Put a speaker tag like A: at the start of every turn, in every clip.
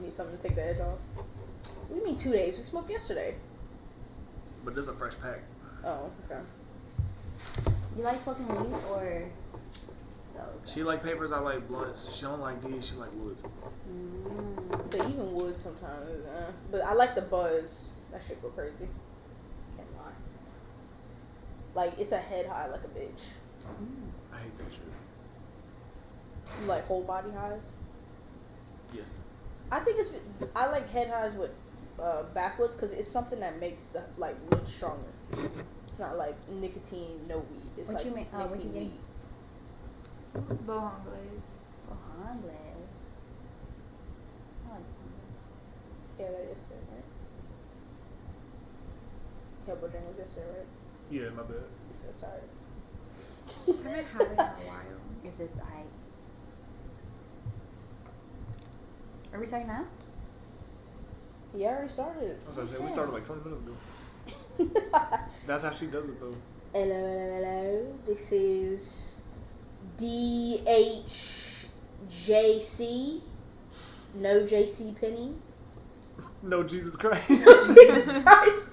A: Need something to take the edge off. What do you mean 2 days? We smoked yesterday.
B: But this is a fresh pack.
A: Oh, okay.
C: You like smoking weed or? No,
B: She like papers, I like blunts. She don't like these, she like woods.
A: But even wood sometimes. But I like the buzz. That shit go crazy. Can't lie. Like, it's a head high like a bitch.
B: I hate that shit.
A: You like whole body highs?
B: Yes.
A: I think I like head highs with backwoods because it's something that makes the like weed stronger. It's not like nicotine, no weed. It's
C: what
A: like
C: you mean? What you
A: nicotine
C: getting?
A: weed.
D: Bohongles.
C: Bohongles. I like
A: Yeah, that is good, right? Yeah, Bojangles yesterday, right?
B: Yeah, my bad.
A: You said sorry.
D: I haven't had it in a while.
C: Is this I? Are we starting now?
A: Yeah, I already started.
B: I was about to say, we started like 20 minutes ago. That's how she does it though.
A: Hello. This is DHJC. No JC Penny.
B: No, Jesus Christ.
A: Jesus Christ.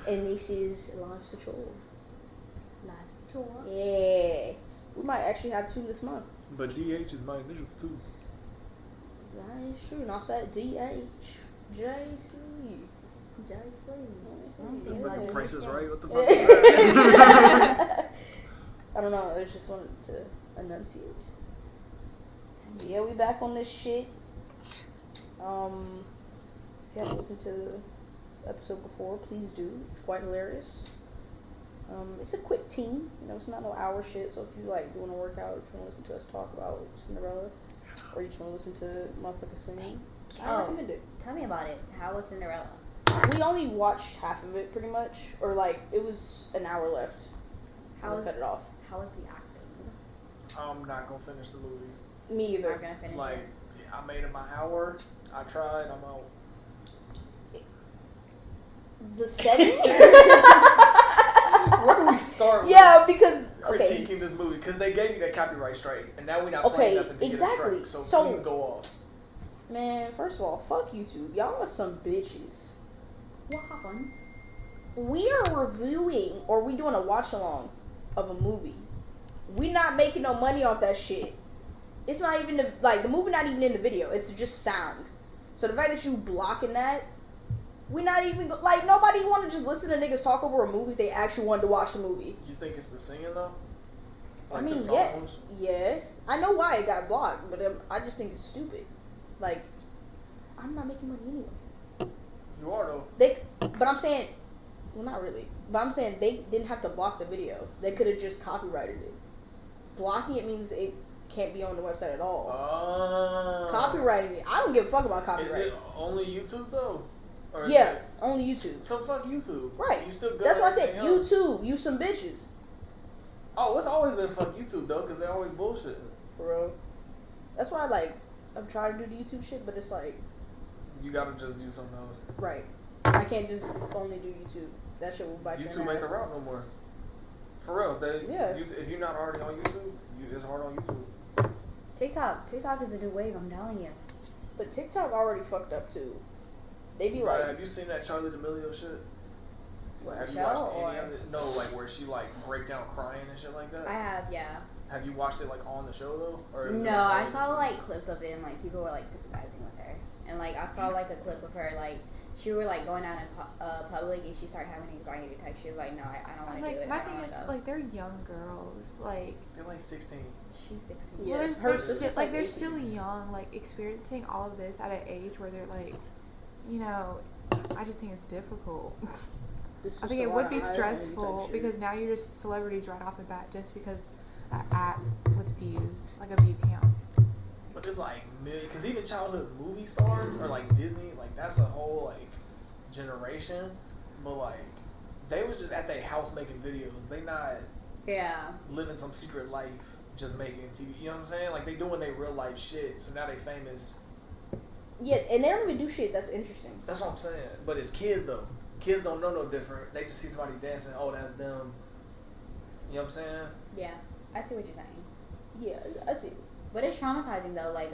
A: And this is Life's a Chore.
C: Life's a chore.
A: Yeah. We might actually have 2 this month.
B: But DH is my initials too.
A: That is true. And also DHJC.
B: Like Price is Right. What the fuck?
A: I don't know. I just wanted to enunciate. Yeah, we back on this shit. If you haven't listened to the episode before, please do. It's quite hilarious. It's a quick team. You know, it's not no hour shit. So if you like want to work out, if you want to listen to us talk about Cinderella, or you just want to listen to motherfuckers sing, I recommend it.
C: Tell me about it. How was Cinderella?
A: We only watched half of it, pretty much, or like it was an hour left.
C: How was
A: cut it off?
C: How was the acting?
B: I'm not gonna finish the movie.
A: Me either.
C: Not gonna finish
B: Like,
C: it.
B: I made it my hour. I tried. I'm out.
A: The setting?
B: Where do we start? With
A: Yeah, because
B: critiquing this movie because they gave you that copyright strike, and now we're not
A: Okay,
B: playing nothing to
A: exactly.
B: get a strike. So
A: So-
B: please go off.
A: Man, first of all, fuck YouTube. Y'all are some bitches.
C: What happened?
A: We are reviewing, or we doing a watch along of a movie. We not making no money off that shit. It's not even the movie not even in the video. It's just sound. So the fact that you blocking that, we not even nobody want to just listen to niggas talk over a movie if they actually wanted to watch the movie.
B: You think it's the singing though?
A: I
B: Like
A: mean,
B: the songs?
A: yeah. I know why it got blocked, but I just think it's stupid. Like, I'm not making money anyway.
B: You are though.
A: But I'm saying, well, not really. But I'm saying they didn't have to block the video. They could have just copyrighted it. Blocking it means it can't be on the website at all. Copyrighting it, I don't give a fuck about copyright.
B: Is it only YouTube though? Or is
A: Yeah,
B: it-
A: only YouTube.
B: So fuck YouTube.
A: Right.
B: You still good.
A: That's why I
B: at
A: said
B: everything else.
A: YouTube. You some bitches.
B: Oh, it's always been fuck YouTube though, because they always bullshit.
A: For real. That's why I'm trying to do the YouTube shit, but it's like,
B: You gotta just do something else.
A: right. I can't just only do YouTube. That shit will bite you in
B: YouTube
A: the
B: ain't the
A: ass.
B: route no more. For real,
A: Yeah.
B: If you're not already on YouTube, it's hard on YouTube.
C: TikTok is a new wave. I'm telling you.
A: But TikTok already fucked up too. They be
B: Right,
A: like,
B: have you seen that Charlie D'Amelio shit?
C: What,
B: Have you
C: show
B: watched
C: or?
B: any of it? No, like where she like break down crying and shit like that.
C: I have, yeah.
B: Have you watched it like on the show though, or is it,
C: No,
B: like,
C: I
B: on
C: saw
B: the
C: like clips of it and like people were like sympathizing with her, and like I saw like a clip of her like she were like going out in public and she started having anxiety attacks. She was like, no, I don't
D: I
C: want
D: was
C: to do
D: like,
C: it.
D: my
C: I don't
D: thing
C: wanna
D: is,
C: go.
D: like, they're young girls. Like,
B: They're like 16.
C: She's 16.
A: Yeah,
D: well,
A: her
D: they're
A: sister's
D: still,
A: like
D: they're
A: 18.
D: still young, like, experiencing all of this at an age where they're, like, you know, I just think it's difficult.
A: This
D: I
A: is
D: think
A: a
D: it
A: lot
D: would
A: of
D: be
A: high
D: stressful
A: energy type shit.
D: because now you're just celebrities right off the bat just because at with views, like a view count.
B: But it's like million, because even childhood movie stars or like Disney, like that's a whole like generation. But like they was just at their house making videos. They not
C: Yeah.
B: living some secret life, just making TV. You know what I'm saying? Like they doing their real life shit. So now they famous.
A: Yeah, and they don't even do shit that's interesting.
B: That's what I'm saying. But it's kids though. Kids don't know no different. They just see somebody dancing. Oh, that's them. You know what I'm saying?
C: Yeah. I see what you're saying.
A: Yeah, I see.
C: But it's traumatizing though. Like,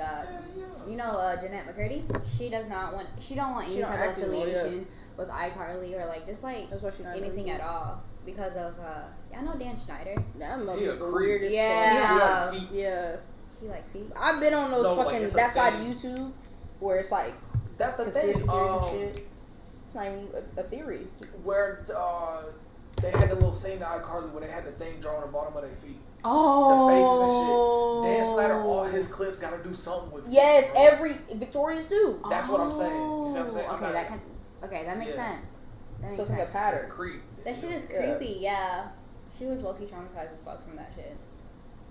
C: you know, Jeanette McCurdy. She don't want any
A: don't
C: type
A: act
C: of
A: anymore,
C: affiliation with iCarly or like just like
A: That's why she not
C: anything
A: really
C: at all because of y'all know Dan Schneider.
A: That
B: He a
A: motherfucker
B: creep.
A: weird as
C: Yeah.
A: fuck. Yeah.
C: He like feet.
A: I've been on those
B: No, like,
A: fucking
B: it's a
A: that side of
B: thing.
A: YouTube where it's like
B: That's the
A: conspiracy
B: thing.
A: theories and shit. It's not even a theory.
B: Where they had the little scene in iCarly where they had the thing drawn on the bottom of their feet.
A: Oh.
B: The faces and shit. Dan Snyder, all his clips got to do something with feet.
A: Yes,
B: bro.
A: every Victoria's too.
B: That's what I'm saying. You see what I'm saying? I'm
C: Okay,
B: not-
C: that makes
B: Yeah.
C: sense. That makes
A: So it's like a
C: sense.
A: pattern.
B: Creep.
C: That shit is
A: Yeah.
C: creepy. Yeah. She was low key traumatized as fuck from that shit.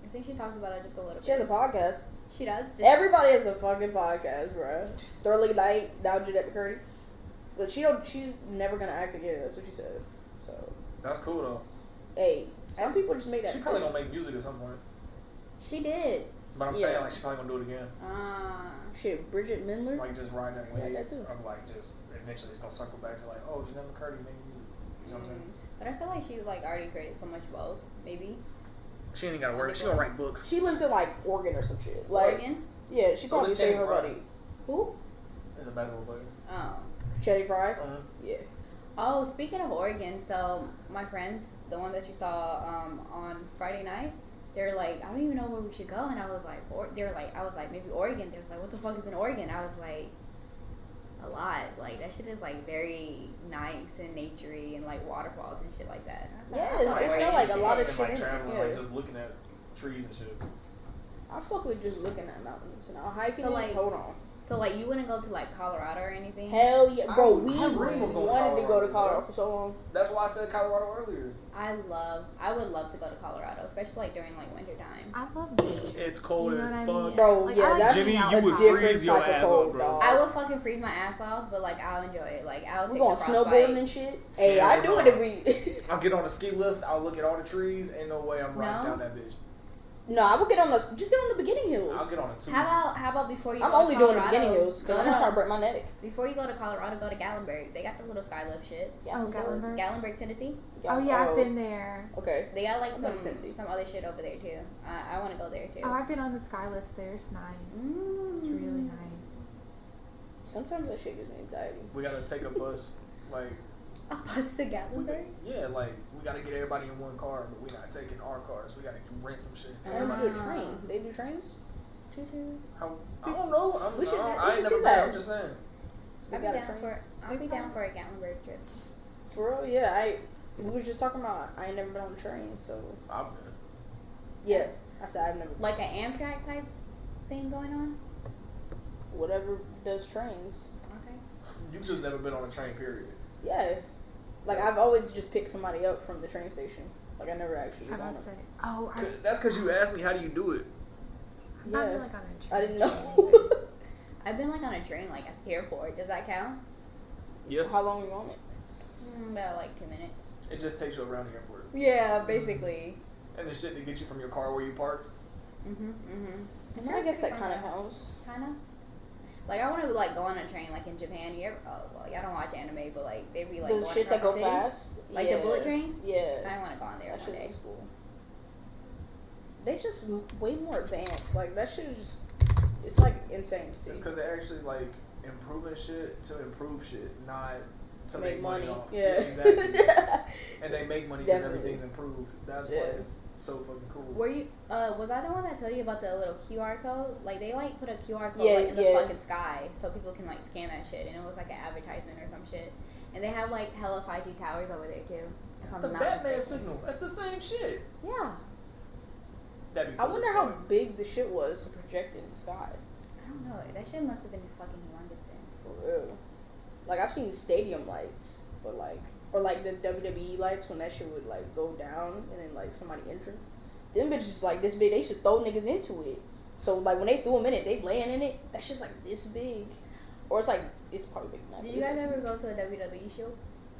C: I think she talked about it just a little
A: She has a
C: bit.
A: podcast.
C: She does. Just,
A: Everybody has a fucking podcast, bro. Sterling Knight, now Jeanette McCurdy. But she's never gonna act again, that's what she said. So,
B: That's cool though.
A: hey, some people just make that
B: She probably
A: decision.
B: gonna make music at some point.
C: She did.
B: But I'm
A: Yeah.
B: saying like she probably gonna do it again.
A: Shit, Bridget Mendler.
B: Like just riding that
A: She had
B: wave
A: that too.
B: of like just eventually it's gonna circle back to like, oh, Jeanette McCurdy made music. You know what I'm saying?
C: But I feel like she like already created so much wealth. Maybe.
B: She ain't gotta work. She gonna write books.
A: She lives in like Oregon or some shit. Like,
C: Oregon.
A: yeah, she
B: So
A: probably
B: does
A: saved
B: Channing
A: her
B: Frye.
A: money.
C: Who?
B: As a basketball player.
C: Oh.
A: Chetty Fry.
B: Uh-huh.
A: Yeah.
C: Oh, speaking of Oregon, so my friends, the one that you saw on Friday night, they're like, I don't even know where we should go, and I was like, I was like, maybe Oregon. They was like, what the fuck is in Oregon? I was like, a lot. Like that shit is like very nice and naturey and like waterfalls and shit like that. I was
A: Yeah,
C: I
A: it's
C: thought
A: got like a lot of
B: and
A: shit
B: like
A: in it,
B: traveling,
A: yeah.
B: like just looking at trees and shit.
A: I fuck with just looking at mountains and hiking.
C: So, like-
A: hold on.
C: So like you wouldn't go to like Colorado or anything?
A: Hell yeah, bro. We
B: I dream of going to
A: wanted to go to
B: Colorado,
A: Colorado
B: bro.
A: for so long.
B: That's why I said Colorado earlier.
C: I would love to go to Colorado, especially like during like winter time.
D: I love nature.
B: It's cold
D: You know
B: as
D: what I
B: fuck.
D: mean?
A: Bro,
D: Like,
A: yeah,
D: I like
A: that's
D: being
B: Jimmy, you would
D: outside.
A: different
B: freeze your
A: type of
B: ass
A: cold,
B: off, bro.
A: dog.
C: I will fucking freeze my ass off, but like I'll enjoy it. Like I'll
A: We
C: take
A: going
C: the
A: snowboarding
C: frostbite.
A: and shit. Hey,
B: Yeah,
A: I do
B: bro.
A: it if we.
B: I'll get on a ski lift. I'll look at all the trees. Ain't no way I'm riding
C: No?
B: down that bitch.
A: No, I will get on just get on the beginning hills.
B: I'll get on it too.
C: How about before you
A: I'm
C: go
A: only
C: to
A: doing the
C: Colorado,
A: beginning hills because I'm
C: go
A: gonna start
C: to,
A: break my neck.
C: before you go to Colorado, go to Gatlinburg. They got the little sky lift shit.
D: Oh, Gatlinburg?
C: Gatlinburg, Tennessee.
D: Oh yeah, I've been there.
A: Okay.
C: They got like
A: I've been to Tennessee.
C: some other shit over there too. I want to go there too.
D: Oh, I've been on the sky lifts there. It's nice. It's really nice.
A: Sometimes that shit gives me anxiety.
B: We gotta take a bus. Like,
C: A bus to Gatlinburg?
B: yeah, like we gotta get everybody in one car, but we're not taking our cars. We gotta rent some shit.
A: I want to do a train. They do trains.
B: How, I don't know.
A: We should- we
B: I
A: should
B: ain't
A: see
B: never been.
A: that.
B: I'm just saying.
A: They
C: I'll be
A: got a
C: down
A: train.
C: I'll be down for a Gatlinburg trip.
A: For real, yeah. We were just talking about I ain't never been on a train, so
B: I've been.
A: yeah. I said I've never.
C: Like an Amtrak type thing going on?
A: Whatever does trains.
C: Okay.
B: You've just never been on a train, period.
A: Yeah. Like I've always just picked somebody up from the train station. Like I never actually
D: How
A: been on
D: about
A: it.
D: say? Oh,
B: That's because you asked me how do you do it.
D: I've
A: Yeah.
D: been like on a train.
A: I didn't know.
C: I've been like on a train like at the airport. Does that count?
B: Yeah.
A: How long were you on it?
C: About like 2 minutes.
B: It just takes you around the airport.
C: Yeah, basically.
B: And the shit to get you from your car where you parked.
A: I guess that kind of counts.
C: Kind of. Like I want to like go on a train like in Japan. You ever? Oh well, y'all don't watch anime, but like they be like
A: Those
C: going
A: shits that
C: across
A: go
C: the city.
A: fast.
C: Like
A: yeah.
C: the bullet trains.
A: Yeah.
C: I want to go on there
A: That
C: one
A: shit
C: day.
A: was cool. They just way more advanced. Like that shit is just. It's like insane to
B: It's
A: see.
B: because they're actually like improving shit to improve shit, not to
A: Make
B: make
A: money.
B: off.
A: Yeah.
B: Exactly. And they make money because
A: Definitely.
B: everything's improved. That's why
A: Yeah.
B: it's so fucking cool.
C: Were you? Was I the one that told you about the little QR code? Like they like put a QR code
A: Yeah,
C: like, in the
A: yeah.
C: fucking sky so people can like scan that shit, and it was like an advertisement or some shit. And they have like hella 5G towers over there too. if
B: That's
C: I'm
B: the
C: not
B: Batman
C: mistaken.
B: signal. That's the same shit.
C: Yeah.
B: That'd be
A: I
B: cool
A: wonder
B: as
A: how
B: fuck.
A: big the shit was to project in the sky.
C: I don't know. That shit must have been fucking humongous then.
A: For real. Like I've seen stadium lights, but like or like the WWE lights when that shit would like go down and then like somebody entrance. Them bitches like this big. They should throw niggas into it. So like when they threw them in it, they laying in it. That shit's like this big, or it's like it's probably big enough.
C: Did you guys ever go to a WWE show?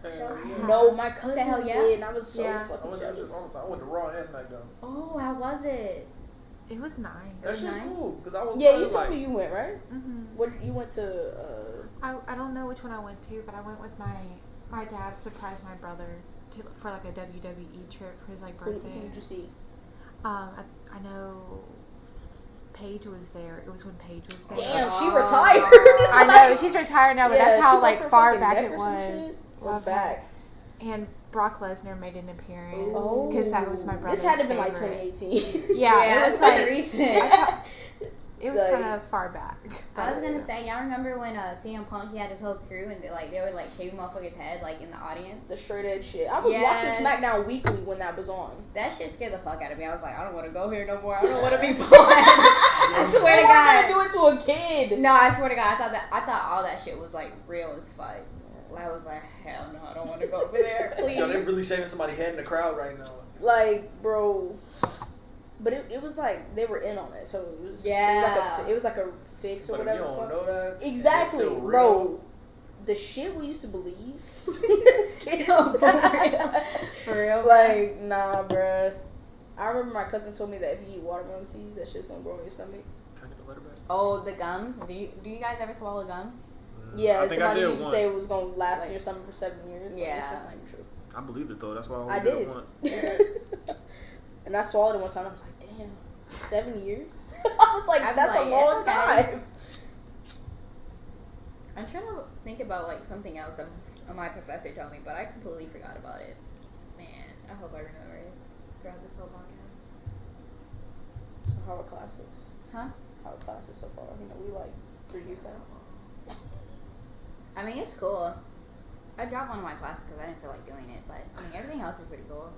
B: Hell yeah.
A: No, my cousins
C: Say hell yeah?
A: did, and I was so
D: Yeah.
B: I
A: fucking
B: went to
A: jealous.
B: this all the time. I went to Raw and SmackDown.
C: Oh, how was it?
D: It was nice.
B: That
C: was
B: shit
C: nice?
B: cool because I was
A: Yeah, you
B: probably,
A: told me you went, right?
D: Mm-hmm.
A: What you went to?
D: I don't know which one I went to, but I went with my dad surprised my brother for like a WWE trip for his like
A: Who
D: birthday.
A: did you see?
D: I know Paige was there. It was when Paige was there.
A: Damn, she
C: Oh.
A: retired.
D: I know she's retired now, but
A: Yeah,
D: that's how
A: she
D: like
A: broke her
D: far
A: fucking
D: back
A: neck
D: it
A: or some
D: was.
A: shit.
D: Love
A: back.
D: And Brock Lesnar made an appearance
A: Oh,
D: because that was my brother's
A: This had to be like
D: favorite.
A: 2018.
D: Yeah, it was
C: it's
D: like
C: recent.
D: it was
A: Like-
D: kind of far back.
C: I was gonna say, y'all remember when CM Punk, he had his whole crew and they were like shaving motherfuckers' head like in the audience?
A: The straight edge shit. I was
C: Yes.
A: watching SmackDown weekly when that was on.
C: That shit scared the fuck out of me. I was like, I don't want to go here no more. I don't want to be fun. I swear to
A: Why
C: God.
A: would I do it to a kid?
C: No, I swear to God, I thought all that shit was like real as fuck. I was like, hell no, I don't want to go over there, please.
B: Yo, they really shaving somebody's head in the crowd right now.
A: Like, bro. But it was like they were in on it, so it was
C: Yeah.
A: it was like a fix or
B: But if
A: whatever.
B: you don't
A: the fuck.
B: know that, it's
A: Exactly,
B: still real.
A: bro. The shit we used to believe. as kids.
C: For real?
A: Like, nah, bruh. I remember my cousin told me that if you eat watermelon seeds, that shit's gonna grow in your stomach.
B: Can I get the letter back?
C: Oh, the gum. Do you guys ever swallow gum?
A: Yeah,
B: I think I
A: somebody
B: did
A: used to
B: once.
A: say it was gonna last
C: Like-
A: in your stomach for 7 years. Like,
C: Yeah.
A: it's just not even true.
B: I believed it though. That's why I
A: I
B: only did
A: did.
B: it once.
A: And I swallowed it one time. I was like, damn, 7 years? I was like,
C: I'm
A: that's
C: like,
A: a long
C: it's okay.
A: time.
C: I'm trying to think about like something else that my professor told me, but I completely forgot about it. Man, I hope I remember it throughout this whole podcast.
A: So how are classes?
C: Huh?
A: How are classes so far? You know, we like 3 years out.
C: I mean, it's cool. I dropped one of my classes because I didn't feel like doing it, but I mean, everything else is pretty cool.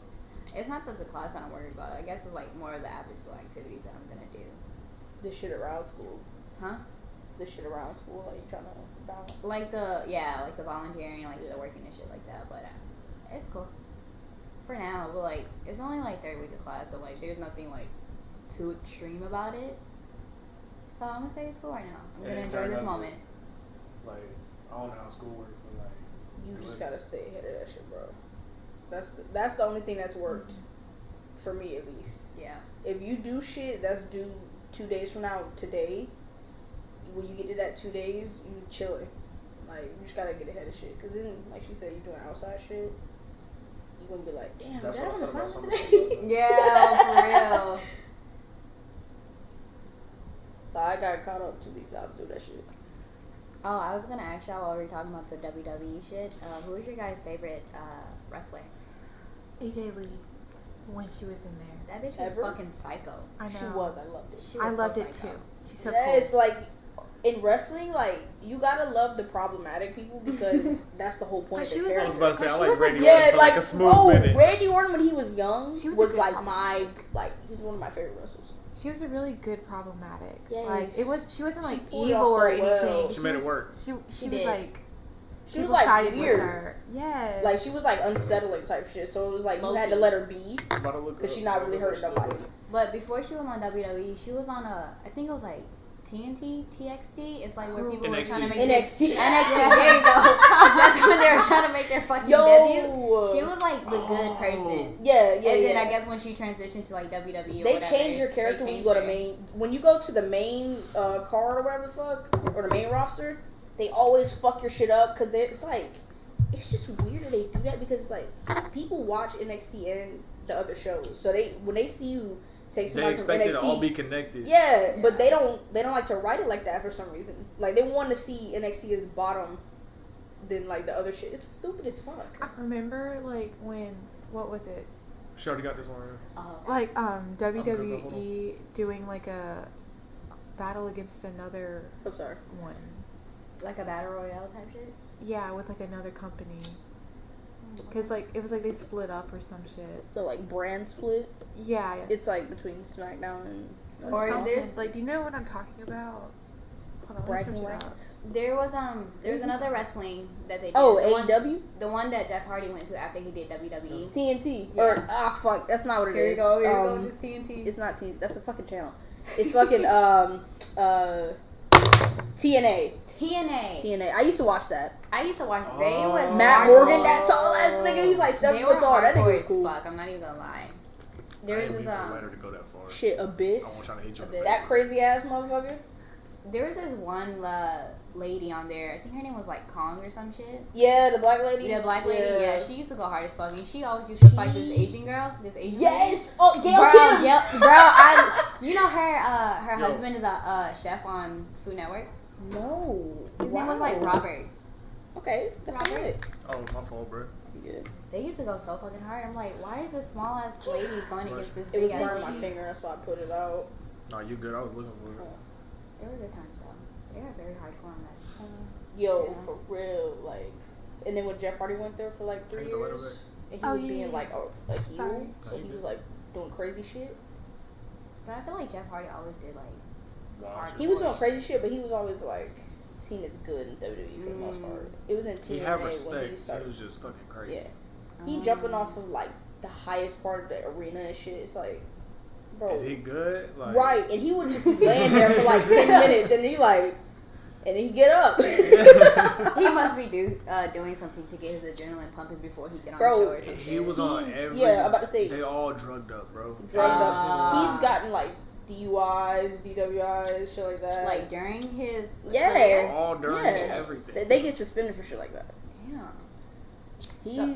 C: It's not that the class I'm worried about. I guess it's like more of the after school activities that I'm gonna do.
A: This shit around school.
C: Huh?
A: This shit around school, like you trying to balance.
C: Like the volunteering, like the working and shit like that. But it's cool for now. But like, it's only like third week of class, so like, there's nothing like too extreme about it. So I'm gonna say it's cool right now. I'm gonna enjoy this moment.
B: Like, I don't know how school works, but like,
A: You just gotta stay ahead of that shit, bro. That's the only thing that's worked for me, at least.
C: Yeah.
A: If you do shit that's due 2 days from now today, when you get to that 2 days, you chilling. Like, you just gotta get ahead of shit. Cause then, like she said, you doing outside shit. You gonna be like, damn,
B: that's
A: did I
B: what
A: have
B: I said about
A: assignment
B: summer
A: today?
B: school.
C: Yeah, for real.
A: So I got caught up 2 weeks out to do that shit.
C: Oh, I was gonna ask y'all while we were talking about the WWE shit. Who is your guys' favorite wrestler?
D: AJ Lee, when she was in there,
C: That bitch was
A: Ever?
C: fucking psycho.
D: I know.
A: She was. I loved it.
C: She was
D: I
C: so
D: loved it
C: psycho.
D: too. She's so
A: Yeah, it's
D: cool.
A: like in wrestling, like you gotta love the problematic people because that's the whole point.
D: But
A: of
D: she
A: the
D: was
B: I
A: character.
B: was about to say, I
D: She
B: like
D: was like-
B: Randy Orton
A: Yeah,
B: for
A: like
B: like a smooth minute.
A: Randy Orton when he was young
D: She was
A: was
D: a good
A: like
D: problematic.
A: he's one of my favorite wrestlers.
D: She was a really good problematic.
A: Yes.
D: Like she wasn't like
A: She pulled it
D: evil
A: off
D: or
A: so
D: anything.
A: well.
B: She made it
D: was-
B: work.
D: She
C: She
D: was
C: did.
D: like
A: She was
D: people
A: like
D: sided
A: weird.
D: with her. Yeah.
A: Like she was like unsettling type shit. So it was like you had to
C: Low-key.
A: let her be
B: I'm about to look
A: because
B: up.
A: she's not really hurting nobody.
C: But before she was on WWE, she was on I think it was like TXT. It's like where people were
B: NXT.
C: trying to make
A: NXT.
C: NXT. There you go. That's when they were trying to make their fucking
A: Yo.
C: debut. She was like the good person.
A: Yeah,
C: And then
A: yeah.
C: I guess when she transitioned to like WWE or
A: They
C: whatever,
A: change your character
C: they
A: when you
C: changed
A: go to
C: her.
A: main. When you go to the main card or whatever the fuck, or the main roster, they always fuck your shit up because it's like, it's just weird that they do that because it's like people watch NXT and the other shows, so when they see you take
B: They
A: somebody from
B: expect
A: NXT,
B: it to all be connected.
A: yeah, but they don't like to write it like that for some reason. Like they want to see NXT as bottom than like the other shit. It's stupid as fuck.
D: I remember like when what was it?
B: She already got this one.
D: Like
B: gonna go, hold
D: WWE doing like a battle against another
A: I'm sorry.
D: one.
C: Like a battle royale type shit.
D: Yeah, with like another company. Cause like it was like they split up or some shit.
A: The like brand split.
D: Yeah.
A: It's like between SmackDown and
C: Or
D: something.
C: there's-
D: like, do you know what I'm talking about? Hold on, let's
A: bragging
D: search it out.
A: rights.
C: There's another wrestling that they did.
A: Oh,
C: the one,
A: AEW?
C: the one that Jeff Hardy went to after he did WWE.
A: TNT.
C: Yeah.
A: Or fuck, that's not what it is.
C: Here you go. Here you go.
A: Um,
C: Just TNT.
A: It's not TNT. That's a fucking channel. It's fucking TNA.
C: TNA.
A: I used to watch that.
C: I used to watch. They
B: Oh.
C: was
A: Matt
C: hardcore.
A: Morgan, that tall ass nigga. He's like 7
C: They were
A: foot tall. That nigga
C: hardcore
A: was
C: as
A: cool.
C: fuck. I'm not even gonna lie.
B: I
C: There
B: ain't
C: was
B: waiting
C: this
B: for the letter to go that far.
A: Shit,
B: I
A: Abyss.
B: won't try to hit you.
C: Abyss.
A: That crazy ass motherfucker.
C: there was this one lady on there. I think her name was like Kong or some shit.
A: Yeah, the black lady.
C: The black lady. Yeah, she used to go hard as fuck. And she always used to fight this Asian girl. This Asian.
A: Yes. Oh, Gail
C: bro,
A: Kim.
C: yep, bro. You know her. Her
B: Yo.
C: husband is a chef on Food Network.
A: No.
C: His name was like Robert.
A: Okay, that's not it.
B: Oh, my fault, bro.
A: Yeah.
C: They used to go so fucking hard. I'm like, why is this small ass lady going against this
A: It was
C: big
A: burning
C: ass
A: my
C: lady?
A: finger, that's why I put it out.
B: No, you good. I was looking for it.
C: They were good times though. They were very hardcore on that.
A: Yo,
C: Yeah.
A: for real, like. And then when Jeff Hardy went there for like 3
B: Take the letter
A: years,
B: back.
A: and he
D: Oh,
A: was
D: yeah,
A: being
D: yeah.
A: like a heel,
D: Sorry.
A: so he was like doing crazy shit.
C: But I feel like Jeff Hardy always did like
B: Wow,
C: hard.
B: shit.
A: He was doing crazy shit, but he was always like seen as good in WWE for the most part. It was in TNA
B: He had
A: when
B: respect.
A: he
B: He
A: started.
B: was just fucking crazy.
A: Yeah, he jumping off of like the highest part of the arena and shit. It's like, bro,
B: Is he good? Like,
A: right? And he would just be laying there for like 10 minutes, and he like, and then he get up.
C: He must be doing something to get his adrenaline pumping before he get on
A: Bro,
C: the show or something.
B: He was on
A: He's-
B: every.
A: yeah, I'm about to say-
B: They all drugged up, bro.
A: Drugged up.
C: Ah.
A: He's gotten like DUIs, DWIs, shit like that.
C: like during his
A: Yeah.
C: career?
B: All during
A: Yeah.
B: everything.
A: They get suspended for shit like that.
C: Yeah.
A: He,
C: So-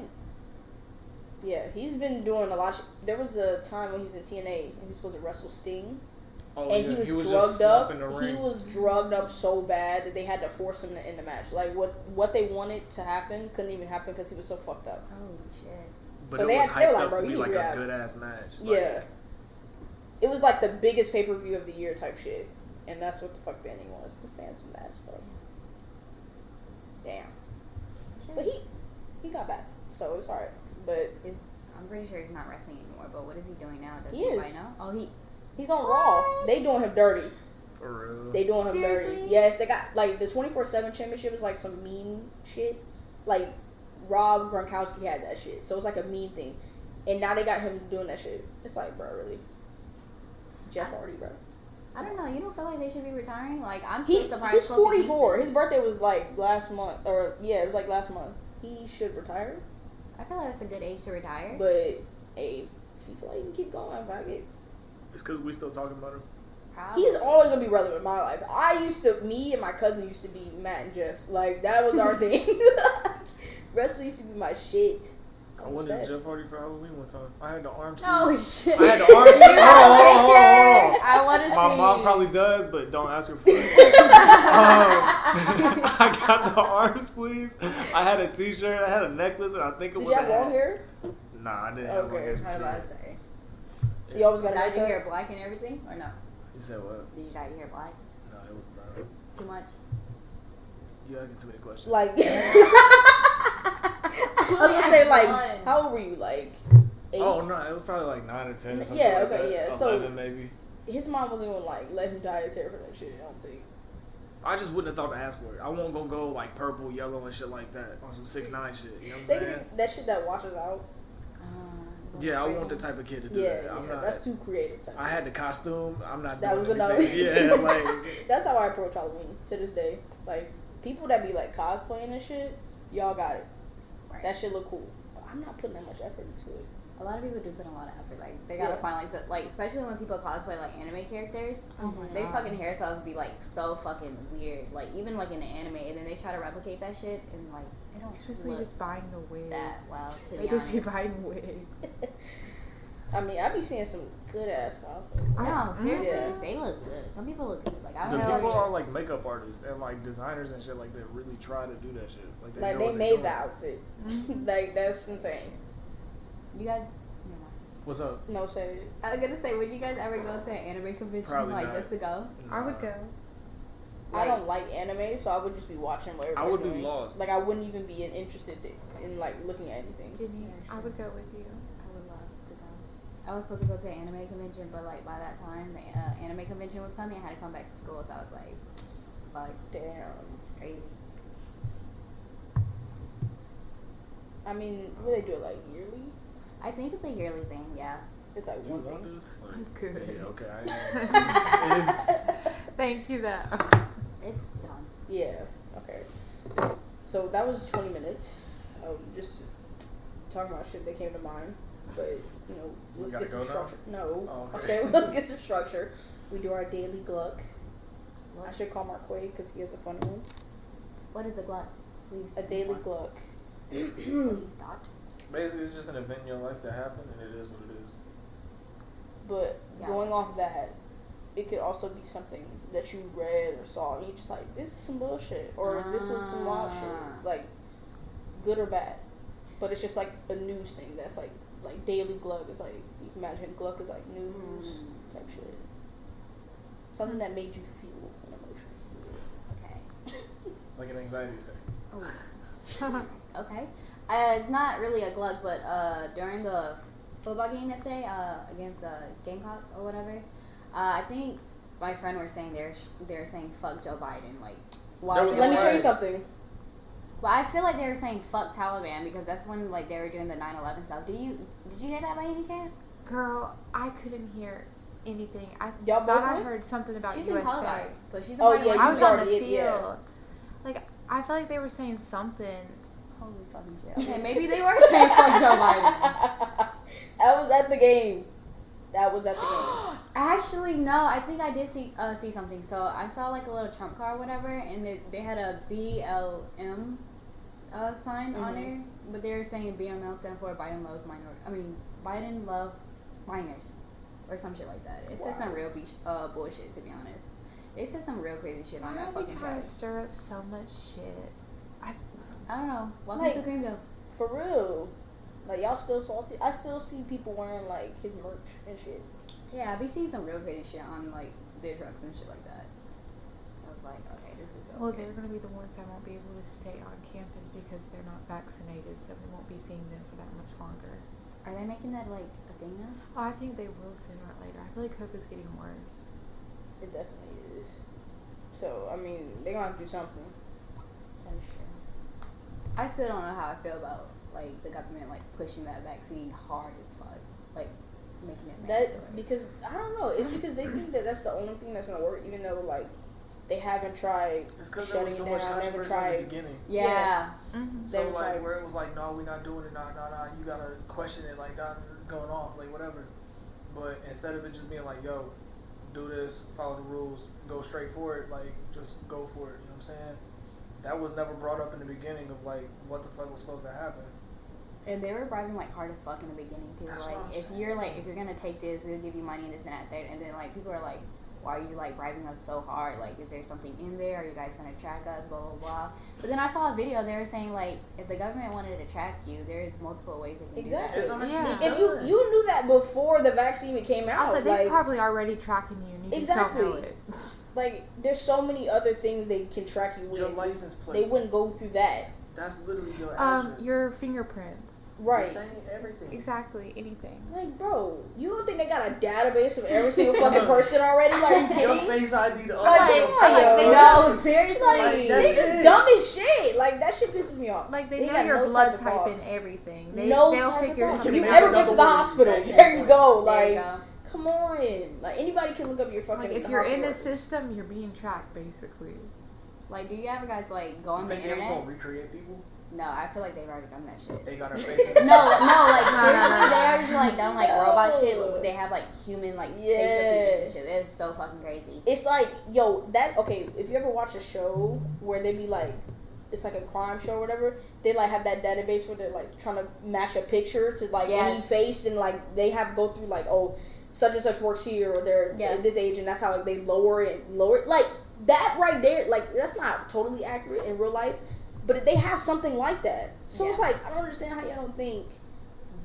A: yeah, he's been doing a lot. There was a time when he was in TNA and he was supposed to wrestle Sting,
B: Oh,
A: and
B: yeah,
A: he was
B: just
A: drugged up.
B: slumping the
A: He
B: ring.
A: was drugged up so bad that they had to force him in the match. Like what they wanted to happen couldn't even happen because he was so fucked up.
C: Holy shit.
B: But
A: so
B: it
A: they
B: was
A: had- they were
B: hyped
A: like,
B: up
A: bro,
B: to
A: you
B: be
A: need
B: like a
A: rehab.
B: good ass match.
A: Yeah, it was like the biggest pay per view of the year type shit, and that's what the fuck the ending was. The fans were mad as fuck. Damn, but he got back, so it's alright. But
C: I'm pretty sure he's not wrestling anymore. But what is he doing now? Does
A: He is.
C: anybody know? Oh,
A: he's on Raw. They doing him dirty.
B: For real.
A: They doing him dirty.
C: Seriously?
A: Yes, they got like the 24/7 championship is like some mean shit. Like Rob Gronkowski had that shit, so it's like a mean thing. And now they got him doing that shit. It's like, bro, really? Jeff Hardy, bro.
C: I don't know. You don't feel like they should be retiring? Like I'm still surprised.
A: He's
C: Kofi
A: 44.
C: Kingston-
A: His birthday was like last month, or yeah, it was like last month. He should retire,
C: I feel like that's a good age to retire.
A: but hey, if you feel like you can keep going, fuck it.
B: It's because we still talking about him.
C: Probably.
A: He's always gonna be relevant in my life. Me and my cousin used to be Matt and Jeff. Like that was our thing. Wrestling used to be my shit.
B: I went as Jeff Hardy for Halloween one time. I had the arm sleeve.
C: Oh shit!
B: I had the arm sleeve.
C: You have a picture? I want to see.
B: My mom probably does, but don't ask her for it. I got the arm sleeves. I had a t-shirt. I had a necklace, and I think it
A: Did
B: was
A: you
B: a
A: have long
B: hat.
A: hair?
B: Nah, I didn't have long
A: Okay.
B: hair. as a
C: I was about
B: kid.
C: to say.
A: You always got
C: Dyed your hair
A: hair.
C: black and everything, or no?
B: You said what?
C: Did you dye your hair black?
B: No, it was brown.
C: Too much.
B: You asking too many questions.
A: Like, I was gonna say like, how old were you? Like, 8?
B: Oh no, it was probably like 9 or 10 or something.
A: Yeah,
B: like
A: okay,
B: that.
A: yeah. So-
B: 11 maybe.
A: His mom wasn't gonna like let him dye his hair for that shit. I don't think.
B: I just wouldn't have thought to ask for it. I won't go like purple, yellow, and shit like that on some 6ix9ine shit. You know what I'm
A: They
B: saying?
A: can, that shit that washes out.
B: Yeah, I want the type of kid to do
A: Yeah,
B: that. I'm
A: yeah,
B: not.
A: that's too creative.
B: I had the costume. I'm not.
A: That
B: doing
A: was another.
B: anything. Yeah, like.
A: That's how I approach Halloween to this day. Like people that be like cosplaying and shit, y'all got it.
C: Right.
A: That shit look cool. But I'm not putting that much effort into it.
C: A lot of people do put a lot of effort. Like they gotta
A: Yeah.
C: find like especially when people cosplay like anime characters.
D: Oh my
C: They
D: God.
C: fucking hairstyles be like so fucking weird. Like even like in the anime, and then they try to replicate that shit, and like they don't
D: Especially
C: look
D: just buying the wigs.
C: that well. To
D: They
C: be
D: just be
C: honest.
D: buying wigs.
A: I mean, I be seeing some good ass cosplay.
C: No, seriously,
A: Yeah.
C: they look good. Some people look good. Like I
B: The
C: don't know.
B: people are like makeup artists and like designers and shit like that really try to do that shit. Like they,
A: Like
B: know
A: they
B: what they're
A: made
B: doing.
A: the outfit.
D: Mhm.
A: Like that's insane.
C: You guys. Never mind.
B: What's up?
A: No say it.
C: I was gonna say, would you guys ever go to an anime convention
B: Probably
C: like
B: not.
C: just to go?
D: I would go.
A: I don't like anime, so I would just be watching what
B: I
A: everybody's
B: would be
A: doing.
B: lost.
A: Like I wouldn't even be interested in like looking at anything.
D: Jimmy,
C: Yeah,
D: I
C: sure.
D: would go with you.
C: I would love to go. I was supposed to go to an anime convention, but like by that time, the anime convention was coming. I had to come back to school, so I was like, fuck,
A: Damn.
C: crazy.
A: I mean, will they do it like yearly?
C: I think it's a yearly thing, yeah.
A: It's like
B: You
A: one
B: want
A: thing.
B: this? Like,
D: I'm good.
B: Yeah, okay. I it's,
D: Thank you, though.
C: It's done.
A: Yeah. Okay. So that was 20 minutes. Just talking about shit that came to mind. But you know,
B: We
A: let's
B: gotta
A: get some
B: go now?
A: structure. No.
B: Oh,
A: Okay.
B: okay.
A: Let's get some structure. We do our daily Gluck. I should call Marquay because he has a funny one.
C: What is a glut? Please.
A: A daily gluck.
C: Please stop.
B: Basically, it's just an event in your life that happened, and it is what it is.
A: But
C: Yeah.
A: going off that, it could also be something that you read or saw, and you just like, this is some bullshit, or this was some wild shit, like good or bad. But it's just like a news thing that's like daily Gluck is like, you can imagine Gluck is like news type shit. Something that made you feel an emotion.
C: Okay.
B: Like an anxiety attack.
C: Oh. Okay. It's not really a glut, but during the football game yesterday against Gamecocks or whatever, I think my friend were saying they're saying fuck Joe Biden. Like, why?
A: Let me show you something.
C: Well, I feel like they were saying fuck Taliban because that's when like they were doing the 9/11 stuff. Did you hear that by any chance?
D: Girl, I couldn't hear anything. I
A: Y'all
D: thought
A: both
D: I
A: went?
D: heard something about
C: She's
D: USA.
C: in Colorado, so she's in
A: Oh,
C: Miami.
A: yeah,
D: I
A: you
D: was on the
A: already-
D: field.
A: yeah.
D: Like, I feel like they were saying something.
C: Holy fucking shit. Okay, maybe they were saying fuck Joe Biden.
A: That was at the game. That was at the game.
C: Actually, no. I think I did see something. So I saw like a little Trump car or whatever, and they had a BLM sign on there, but they were saying BML stand for Biden loves Biden love minors, or some shit like that. It said some real bullshit, to be honest. They said some real crazy shit on
D: Why
C: that
D: are they
C: fucking
D: trying
C: track.
D: to stir up so much shit?
C: I don't know. Welcome
A: Like-
C: to Greenville.
A: For real. Like, y'all still salty? I still see people wearing, like, his merch and shit.
C: Yeah, I be seeing some real crazy shit on like their trucks and shit like that. I was like, okay, this is okay.
D: Well, they're going to be the ones that won't be able to stay on campus because they're not vaccinated, so we won't be seeing them for that much longer.
C: Are they making that like a thing now?
D: Oh, I think they will sooner or later. I feel like COVID's getting worse.
A: It definitely is. So, I mean, they're gonna have to do something.
C: That is true. I still don't know how I feel about like the government like pushing that vaccine hard as fuck, like making it mandatory.
A: Because, I don't know, it's because they think that that's the only thing that's gonna work, even though, like, they haven't tried
B: It's because there
A: shutting
B: was so
A: it
B: much
A: down, never
B: controversy in the
A: tried.
B: beginning.
C: Yeah.
D: Mm-hmm.
A: They
B: So
A: were
B: like
A: like-
B: where it was like, no, we're not doing it, nah, you gotta question it, like not going off, like whatever. But instead of it just being like, yo, do this, follow the rules, go straight for it, like just go for it, you know what I'm saying? That was never brought up in the beginning of like what the fuck was supposed to happen.
C: And they were bribing like hard as fuck in the beginning too.
B: That's
C: Like
B: what I'm
C: if
B: saying.
C: you're like if you're gonna take this, we'll give you money and this and that, and then like people are like, why are you like bribing us so hard? Like, is there something in there? Are you guys gonna track us? Blah blah blah. But then I saw a video. They were saying like, if the government wanted to track you, there's multiple ways they can
A: Exactly.
B: It's already
D: Yeah.
B: been
A: If
B: done.
A: you knew that before the vaccine even came out,
D: Also, they're
A: like,
D: probably already tracking you and you just don't know
A: Exactly.
D: it.
A: like, there's so many other things they can track you with.
B: Your license
A: They
B: plate.
A: wouldn't go through that.
B: That's literally your address.
D: Your fingerprints.
A: Right.
B: It's saying everything.
D: Exactly, anything.
A: Like, bro, you don't think they got a database of every single fucking person already? Like, you
B: Your
A: kidding?
B: face ID to
A: Like,
B: all
A: they
B: yo.
C: No, seriously.
B: Like, that's
A: Niggas
B: it.
A: dumb as shit. Like, that shit pisses me off.
D: Like, they
A: They
D: know
A: got
D: your
A: no
D: blood
A: type of
D: type and
A: thoughts.
D: everything.
A: No
D: They'll
A: type of
D: figure
A: thought.
D: something
A: If you
B: Make
A: ever
D: out.
A: been to the
B: another one.
A: hospital,
B: Make
A: there you
B: another
A: go.
C: There you
A: Like,
C: go.
A: come on. Like, anybody can look up your fucking
D: Like, if you're in the
A: hospital.
D: system, you're being tracked, basically.
C: Like, do you ever guys like go on
B: You
C: the
B: think they were
C: internet?
B: gonna recreate people?
C: No, I feel like they've already done that shit.
B: They got our faces.
C: No, like
D: No,
C: seriously,
D: no.
C: they already like done like robot
A: No.
C: shit. They have like human like facial
A: Yeah.
C: features and shit. It's so fucking crazy.
A: It's like, yo, okay, if you ever watch a show where they be like, it's like a crime show or whatever, they like have that database where they're like trying to match a picture to like any
C: Yes.
A: face, and like they have to go through like, oh, such and such works here, or they're
C: Yeah.
A: this age, and that's how like, they lower it. Like, that right there, like, that's not totally accurate in real life, but they have something like that. So it's
C: Yeah.
A: like, I don't understand how y'all don't think.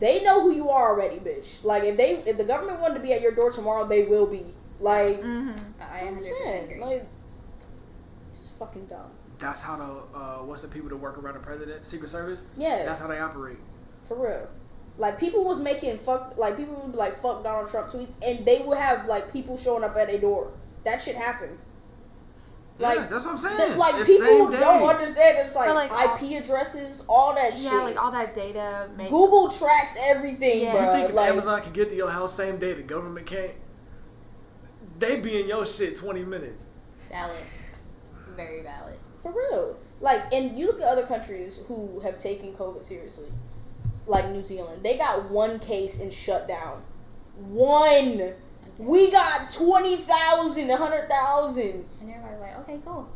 A: They know who you are already, bitch. Like, if the government wanted to be at your door tomorrow, they will be. Like,
D: Mm-hmm.
C: I 100% agree.
A: like, just fucking dumb.
B: That's how the what's the people that work around the president, Secret Service?
A: Yeah,
B: That's how they operate.
A: for real. Like, people was making people would be like, fuck Donald Trump tweets, and they would have, like, people showing up at their door. That shit happened. Like,
B: Yeah, that's what I'm saying.
A: like,
B: It's
A: people
B: same day.
A: don't understand. It's like,
D: Or, like,
A: IP addresses, all that shit.
D: Yeah, like all that data.
A: Google tracks everything,
D: Yeah.
B: You
A: bro.
B: think if
A: Like,
B: Amazon can get to your house same day, the government can't? They be in your shit 20 minutes.
C: Valid, very valid.
A: for real. Like, and you look at other countries who have taken COVID seriously. Like New Zealand. They got one case and shut down. One. We got 20,000, 100,000.
C: And everybody okay, cool.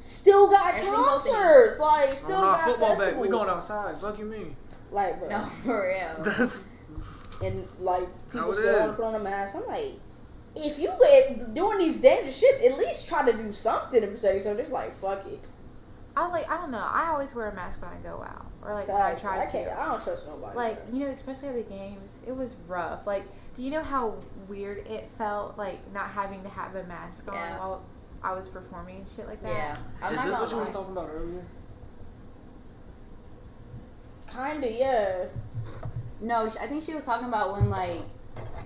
A: Still got
C: Everything's
A: concerts. Like, still
B: Nah,
A: got
B: football
A: festivals.
B: back. We going outside. Fuck you mean?
A: Like, bro.
C: No, for real.
B: That's
A: And, like,
B: How
A: people
B: it
A: still
B: is.
A: want to put on a mask. I'm like, if you doing these dangerous shits, at least try to do something to protect yourself. It's like, fuck it.
D: I don't know. I always wear a mask when I go out, or like when I
A: Facts.
D: try
A: I can't.
D: to.
A: I don't trust nobody.
D: Like,
A: bro.
D: you know, especially at the games, it was rough. Like, do you know how weird it felt, like, not having to have a mask on
C: Yeah.
D: while I was performing and shit like that?
C: Yeah. I'm
B: is
C: not
B: this
C: gonna
B: what you was
C: lie.
B: talking about earlier?
A: Kinda, yeah.
C: No, I think she was talking about when like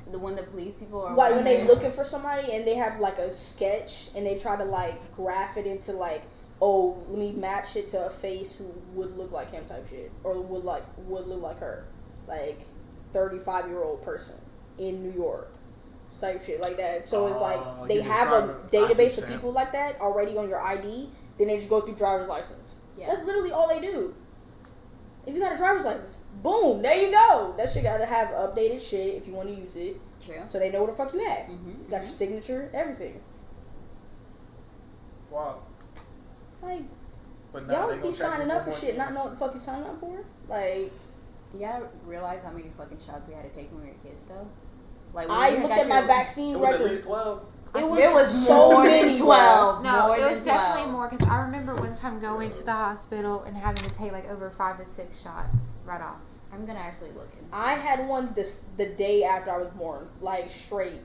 C: when the police people are
A: Like when they
C: wearing-
A: looking for somebody and they have like a sketch and they try to like graph it into like, oh, let me match it to a face who would look like him type shit, or would look like her, like 35-year-old person in New York type shit like that. So it's like they
B: you
A: have
B: describe
A: a
B: it. I see what
A: database
B: you're
A: of
B: saying.
A: people like that already on your ID. Then they just go through driver's license.
C: Yeah.
A: That's literally all they do. If you got a driver's license, boom, there you go. That shit gotta have updated shit if you want to use it,
C: True.
A: so they know where the fuck you at.
C: Mhm.
A: Got your signature, everything.
B: Wow.
A: Like,
B: But now they
A: y'all
B: gonna
A: be
B: check
A: signing
B: you
A: up
B: one
A: for
B: more
A: shit,
B: thing.
A: not know what the fuck you signing up for. Like,
C: Do y'all realize how many fucking shots we had to take when we were kids though? Like when
A: I
C: you
A: looked
C: got
A: at my
C: your-
A: vaccine
B: It was at
A: record.
B: least 12.
A: It
C: It was
A: so
C: more
A: many,
C: than
A: bro.
C: 12.
D: No,
C: More
D: it was
C: than 12.
D: definitely more because I remember one time going to the hospital and having to take like over 5 to 6 shots right off.
C: I'm gonna actually look into
A: I had one the day after I was born, like straight.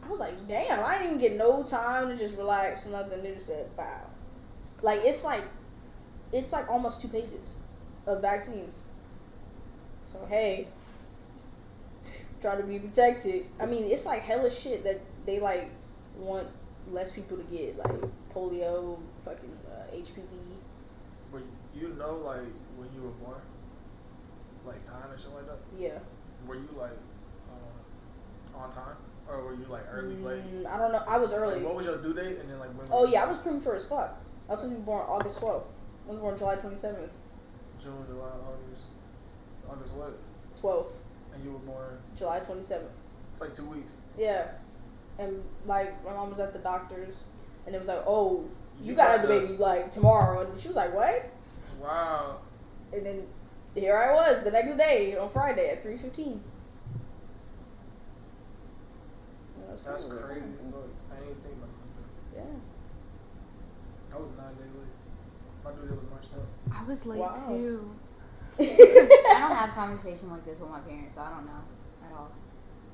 A: I was like, damn, I didn't even get no time to just relax, nothing. They just said, wow. Like it's like almost 2 pages of vaccines. So hey, try to be protected. I mean, it's like hella shit that they like want less people to get, like polio, fucking HPV.
B: But you know, like when you were born, like time and shit like that.
A: Yeah.
B: Were you like on time, or were you like early, late?
A: I don't know. I was early.
B: Like, what was your due date, and then like when?
A: Oh yeah, I was premature as fuck. I was supposed to be born August 12th. I was born July 27th.
B: June, July, August what?
A: 12th.
B: And you were born.
A: July 27th.
B: It's like 2 weeks.
A: Yeah. And like my mom was at the doctor's and it was like, oh, you
B: You
A: got
B: got
A: the
B: the-
A: baby like tomorrow, and she was like, what?
B: Wow.
A: And then here I was the next day on Friday at 3:15.
B: That's crazy as fuck. I ain't think about that.
A: Yeah.
B: I was 9 days late. My due date was March 10th.
D: I was late
A: Wow.
D: too.
C: I don't have conversation like this with my parents, so I don't know at all.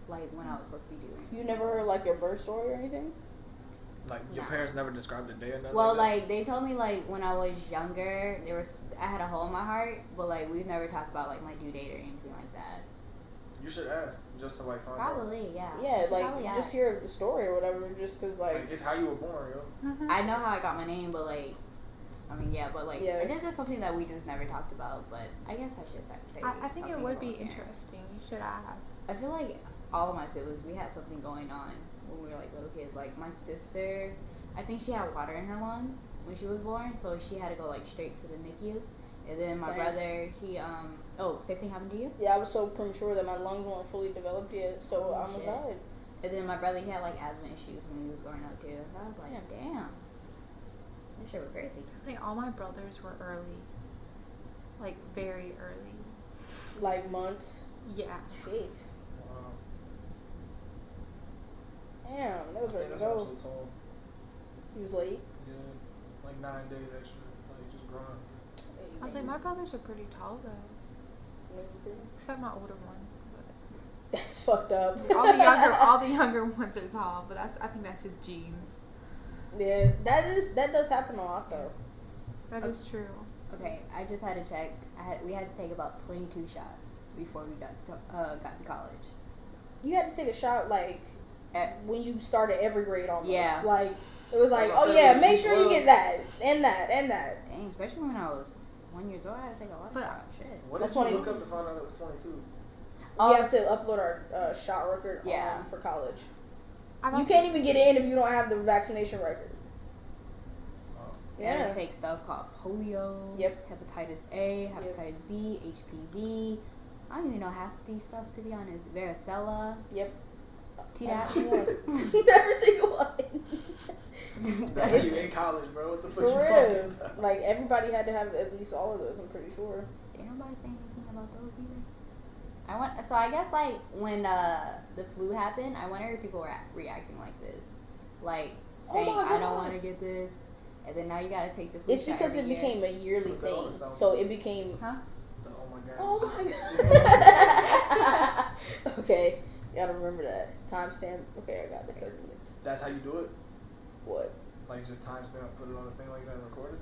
C: Like when I was supposed to be doing it.
A: You never heard like your birth story or anything?
B: Like your
C: Nah.
B: parents never described the day or nothing.
C: Well,
B: like,
C: like they told me like when I was younger, I had a hole in my heart, but like we've never talked about like my due date or anything like that.
B: that. You should ask just to like find out.
C: Probably, yeah.
A: Yeah,
C: Should
A: like
C: probably
A: just
C: ask.
A: hear the story or whatever, just cause like
B: Like it's how you were born, yo.
C: I know how I got my name, but like, I mean, yeah, but like,
A: Yeah.
C: this is something that we just never talked about. But I guess I should say.
D: I think it
C: something
D: would be
C: about parents.
D: interesting. You should ask.
C: I feel like all of my siblings, we had something going on when we were like little kids. Like my sister, I think she had water in her lungs when she was born, so she had to go like straight to the NICU. And then my
A: Same.
C: brother, same thing happened to you.
A: yeah, I was so premature that my lungs weren't fully developed yet, so
C: Oh,
A: I almost
C: shit.
A: died.
C: And then my brother, he had like asthma issues when he was growing up too. And I was like, damn, this shit was crazy.
D: I think all my brothers were early. Like, very early.
A: Like months.
D: Yeah.
A: Shit.
B: Wow.
A: Damn, that was
B: I
A: ready
B: think
A: to
B: that's why I'm
A: go.
B: so tall.
A: He was late.
B: Yeah. Like 9 days extra. Like just growing.
D: I was like, my brothers are pretty tall though. Except my older one.
A: That's fucked up.
D: But all the younger ones are tall, but I think that's just genes.
A: Yeah, that does happen a lot though.
D: That is true.
C: Okay, I just had to check. We had to take about 22 shots before we got to college.
A: You had to take a shot like when you started every grade almost.
C: Yeah.
A: Like it was like,
B: That's what
A: oh
B: I
A: yeah,
B: said,
A: make
B: you
A: sure you
B: slow.
A: get that and that and that.
C: Dang, especially when I was 1 year old, I had to take a lot of
D: But-
C: shots. Shit.
B: What
A: That's
B: did you
A: 20.
B: look up to find out it was 22?
C: Oh,
A: We have to upload our shot record
C: Yeah.
A: for college.
D: I've
A: You
D: also-
A: can't even get in if you don't have the vaccination record.
B: Oh.
C: I had
A: Yeah.
C: to take stuff called polio,
A: Yep.
C: hepatitis A, hepatitis B, HPV. I don't even know half these stuff to be honest. Varicella,
A: Yep.
C: Tdap.
A: Every single one.
B: That's how you in college, bro. What the fuck
A: For
B: you
A: real.
B: talking about?
A: Like, everybody had to have at least all of those, I'm pretty sure.
C: Did nobody say anything about those either? So I guess like when the flu happened, I wonder if people were reacting like this, like saying
A: my
C: I don't
A: God.
C: want to get this, and then now you gotta take the flu
A: It's
C: shot
A: because
C: every
A: it
C: year.
A: became a yearly
B: Put that on
A: thing.
B: the sound
A: So
B: board.
A: it became.
C: Huh?
B: Oh my god.
A: Oh my god. Okay, gotta remember that. Timestamp. Okay, I got the 30 minutes.
B: That's how you do it?
A: What?
B: Like just timestamp, put it on a thing like that and record it?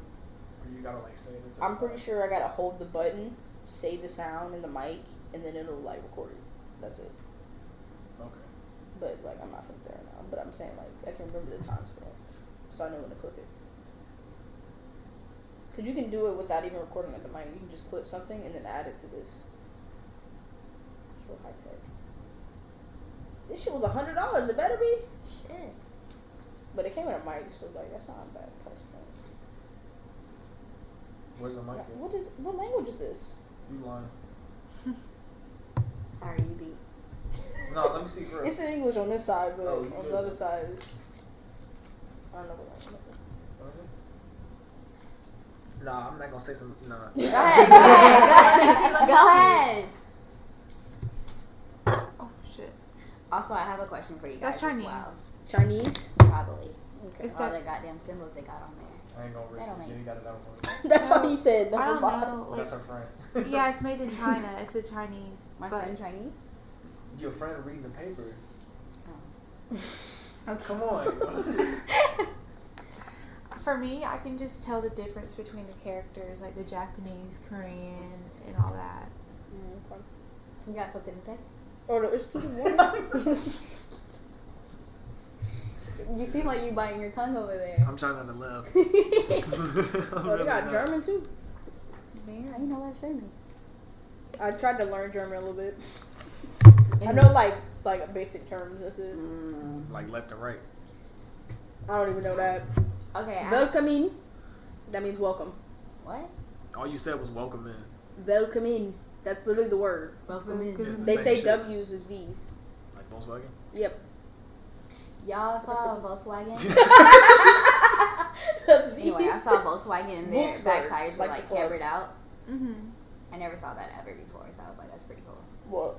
B: Or you gotta like save it to
A: I'm pretty sure I gotta hold the button, say the sound in the mic, and then it'll like record it. That's it.
B: Okay.
A: But like I'm not from there now. But I'm saying like I can remember the timestamp, so I know when to clip it. Cause you can do it without even recording at the mic. You can just clip something and then add it to this. It's real high tech. This shit was $100. It better be.
C: Shit.
A: But it came with a mic, so like that's not a bad price point.
B: Where's the mic?
A: What language is this?
B: You lying.
C: Sorry, you beat.
B: No, let me see first.
A: It's in English on this side, but
B: Oh, you
A: on
B: good.
A: the other side is I don't know what language.
B: Nah, I'm not gonna say something. Nah.
C: Go ahead. Go ahead. Go ahead.
D: Oh shit.
C: Also, I have a question for you guys.
D: That's Chinese.
C: As
A: Chinese?
C: well. Probably.
A: Okay.
D: It's
C: All
D: that.
C: the goddamn symbols they got on there.
B: I ain't gonna risk
C: That don't
B: it.
C: make-
B: Jenny got it out for me.
A: That's
D: No,
A: all you said.
D: I don't
A: Never mind.
D: know. Like,
B: That's her friend.
D: yeah, it's made in China. It's a Chinese.
C: My
D: but
C: friend Chinese?
B: Your friend reading the paper.
C: Okay.
B: Come on.
D: for me, I can just tell the difference between the characters, like the Japanese, Korean, and all that.
C: You got something to say?
A: Oh no, it's 2 to 1.
C: You seem like you biting your tongue over there.
B: I'm trying not to laugh.
A: Oh, they got German too.
C: Man, I know that showed me.
A: I tried to learn German a little bit. I
C: And-
A: know like basic terms. That's it.
B: Like left and right.
A: I don't even know that.
C: Okay.
A: Welcome. That means welcome.
C: What?
B: All you said was welcome in.
A: Welcome in. That's literally the word.
C: Welcome in.
B: It's the
A: They
B: same
A: say
B: shit.
A: W's as V's.
B: Like Volkswagen?
A: Yep.
C: Y'all saw Volkswagen?
A: That's V.
C: Anyway, I saw Volkswagen and their back
A: Volkswagen,
C: tires were
A: like
C: like
A: the Ford.
C: cambered out.
D: Mm-hmm.
C: I never saw that ever before, so I was like, that's pretty cool.
A: What?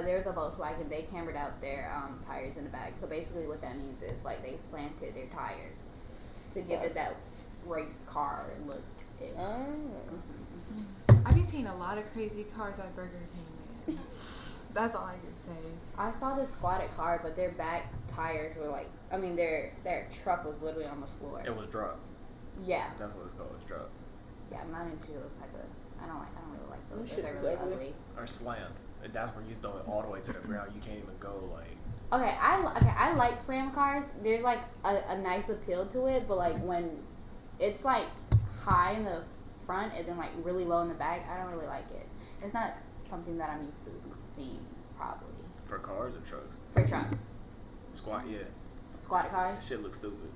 C: There's a Volkswagen, they cambered out their tires in the back. So basically what that means is like they slanted their tires to give it that race car look.
D: I've been seeing a lot of crazy cars at Burger King, man. That's all I can say.
C: I saw this squatted car, but their back tires were like, I mean their truck was literally on the floor.
B: It was dropped.
C: Yeah.
B: That's what it's called. It's dropped.
C: Yeah, I'm not into those type of, I don't really like those.
A: Those
C: They're
A: shits is
C: really
A: ugly.
C: ugly.
B: Or slammed. And that's where you throw it all the way to the ground. You can't even go like.
C: Okay, I like slam cars. There's like a nice appeal to it, but like when it's like high in the front and then like really low in the back, I don't really like it. It's not something that I'm used to seeing probably.
B: For cars or trucks?
C: For trucks.
B: Squat, yeah.
C: Squatted
B: That
C: cars.
B: shit looks stupid.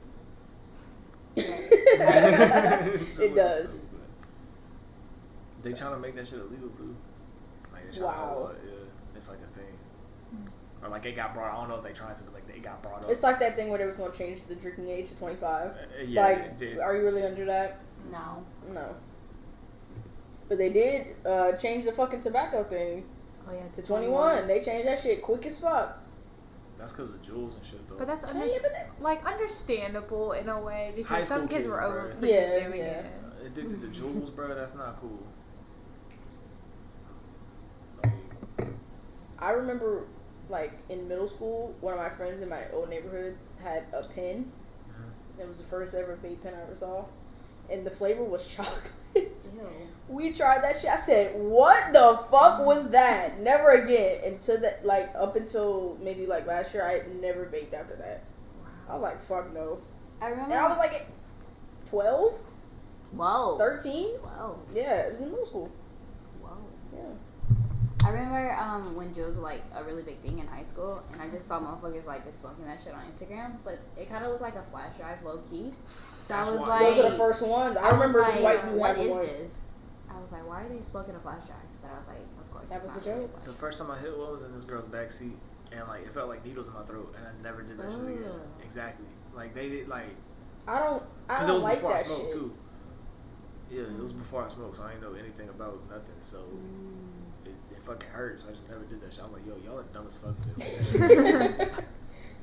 A: It does.
B: Stupid. They trying to make that shit illegal too. Like they trying
A: Wow.
B: to, yeah, it's like a thing. Or like it got brought. I don't know if they trying to, but like it got brought up.
A: It's like that thing where they was gonna change the drinking age to 25.
B: Yeah,
A: Like,
B: it did.
A: are you really under that?
C: No.
A: No. But they did change the fucking tobacco thing
C: Oh yeah,
A: to 21. They changed that shit quick as fuck.
B: That's because of jewels and shit though.
D: But that's
A: Yeah, but that-
D: like understandable in a way
B: High
D: because some
B: school
D: kids
B: kids,
D: were
B: bro.
D: over
A: Yeah,
D: doing
A: yeah.
D: it.
B: Addicted to jewels, bro. That's not cool. Like,
A: I remember, like, in middle school, one of my friends in my old neighborhood had a pen. It was the first ever vape pen I ever saw. And the flavor was chocolate.
C: Ew.
A: We tried that shit. I said, what the fuck was that? Never again. Until that, like, up until maybe, like, last year, I never vaped after that. I was like, fuck no.
C: I remember.
A: And I was like, 12?
C: Whoa.
A: 13?
C: Whoa.
A: Yeah, it was in middle school.
C: Whoa.
A: Yeah.
C: I remember when Jules was like a really big thing in high school, and I just saw motherfuckers like just smoking that shit on Instagram, but it kind of looked like a flash drive, low key. So
B: That's
C: I was
B: why-
C: like,
A: Those are the first ones. I remember
C: was
A: this white
C: like,
A: dude
C: what
A: having
C: is
A: one.
C: this? I was like, why are they smoking a flash drive? But I was like, of course.
A: That
C: it's
A: was
C: not
A: the
C: really a
A: joke.
C: flash
B: the
C: drive.
B: first time I hit one was in this girl's backseat, and like it felt like needles in my throat, and I never did that shit again.
C: Ugh.
B: Exactly. Like they did, like
A: I don't
B: Because it was
A: like
B: before I
A: that
B: smoked
A: shit.
B: too. Yeah, it was before I smoked, so I didn't know anything about nothing. So it fucking hurts. I just never did that shit. I'm like, yo, y'all are dumb as fuck.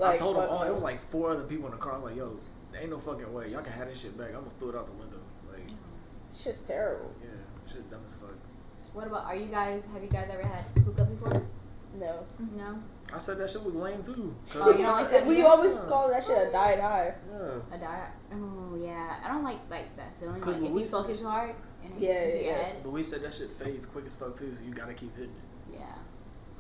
B: I told them all. It was like 4 other people in the car. I was like, yo, there ain't no fucking way. Y'all can have this shit back. I'm gonna throw it out the window. Like,
A: Shit's terrible.
B: yeah, shit dumb as fuck.
C: What about, have you guys ever had hookah before?
A: No.
C: No?
B: I said that shit was lame too.
C: Oh, you don't like that
A: We
C: either?
A: always call that shit a diet high.
B: Yeah.
C: A diet? Oh, yeah. I don't like that feeling.
B: 'Cause
C: Like, if you
B: Louise-
C: focus hard and it
A: Yeah,
C: gets into your
A: yeah.
C: head.
B: But we said that shit fades quick as fuck too, so you gotta keep hitting it.
C: Yeah.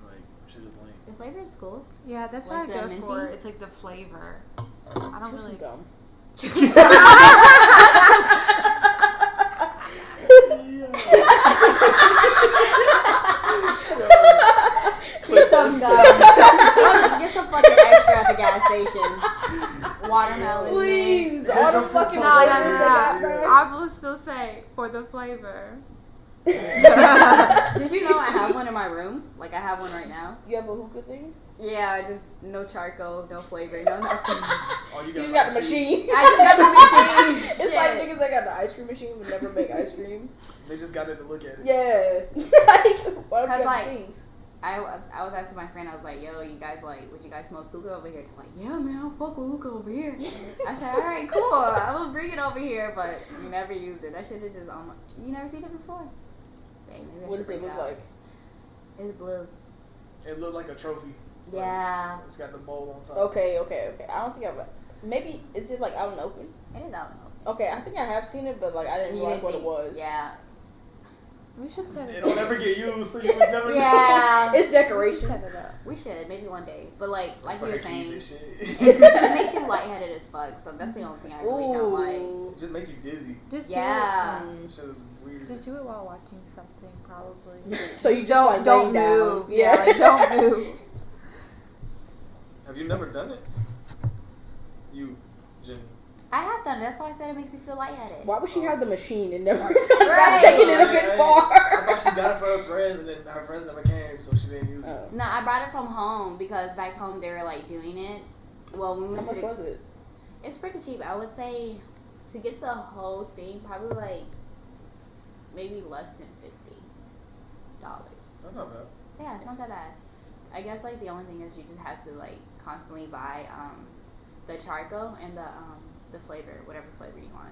B: Like, shit is lame.
C: The flavor is cool.
D: Yeah, that's
C: Like
D: what I
C: the
D: go
C: minty?
D: for. It's like the flavor. I don't really.
A: Gum.
C: Get some gum. Get some fucking extra at the gas station. Watermelon.
A: Please,
C: mint.
A: all the fucking
D: No.
A: flavors they got, bro.
D: I will still say for the flavor.
C: Did you know I have one in my room? Like, I have one right now.
A: You have a hookah thing?
C: Yeah, just no charcoal, no flavor, no nothing.
B: Oh,
A: You just got the machine.
C: I just got the machine.
A: It's like niggas that got the ice cream machine but never make ice cream.
B: They just got it to look at it.
A: Yeah. Why don't you have
C: like,
A: things?
C: I was asking my friend, I was like, yo, you guys would you guys smoke hookah over here? They're like, yeah, man, I'll fuck with hookah over here. I said, alright, cool, I will bring it over here, but we never used it. That shit is just on my, you never seen it before? Hey, maybe I
A: What
C: should
A: does it
C: bring
A: look
C: out.
A: like?
C: It's blue.
B: It looked like a trophy.
C: Yeah.
B: Like, it's got the bowl on top.
A: Okay. I don't think I've. Maybe is it like out in the open?
C: It is out in the open.
A: Okay, I think I have seen it, but like I didn't
C: You
A: realize
C: didn't
A: what it
C: think-
A: was.
C: Yeah.
D: We should set
B: It
D: it
B: don't
D: up.
B: ever get used, so you would never know.
C: Yeah.
A: It's
D: We should
A: decoration.
D: set it up.
C: We should, maybe one day. But like you were saying,
B: It
C: it makes you lightheaded as fuck, so that's the only thing I really don't like.
A: Ooh.
B: just make you dizzy.
D: Just
C: Yeah.
D: do it.
B: Shit is weird.
D: Just do it while watching something, probably.
A: So you just
D: don't
A: like
D: don't
A: lay down.
D: move. Yeah, like don't move.
B: Have you never done it? You, Jany.
C: I have done it. That's why I said it makes me feel lightheaded.
A: Why would she have the machine and never
C: Right.
A: taking it a bit
B: I
A: far?
B: thought she got it for her friends, and then her friends never came, so she didn't use it.
A: Oh.
C: No, I brought it from home because back home they were like doing it. Well, we
A: How
C: went
A: much
C: to the,
A: was it?
C: it's pretty cheap. I would say to get the whole thing, probably like maybe less than $50.
B: That's not bad.
C: Yeah, it's not that bad. I guess like the only thing is you just have to like constantly buy the charcoal and the flavor, whatever flavor you want.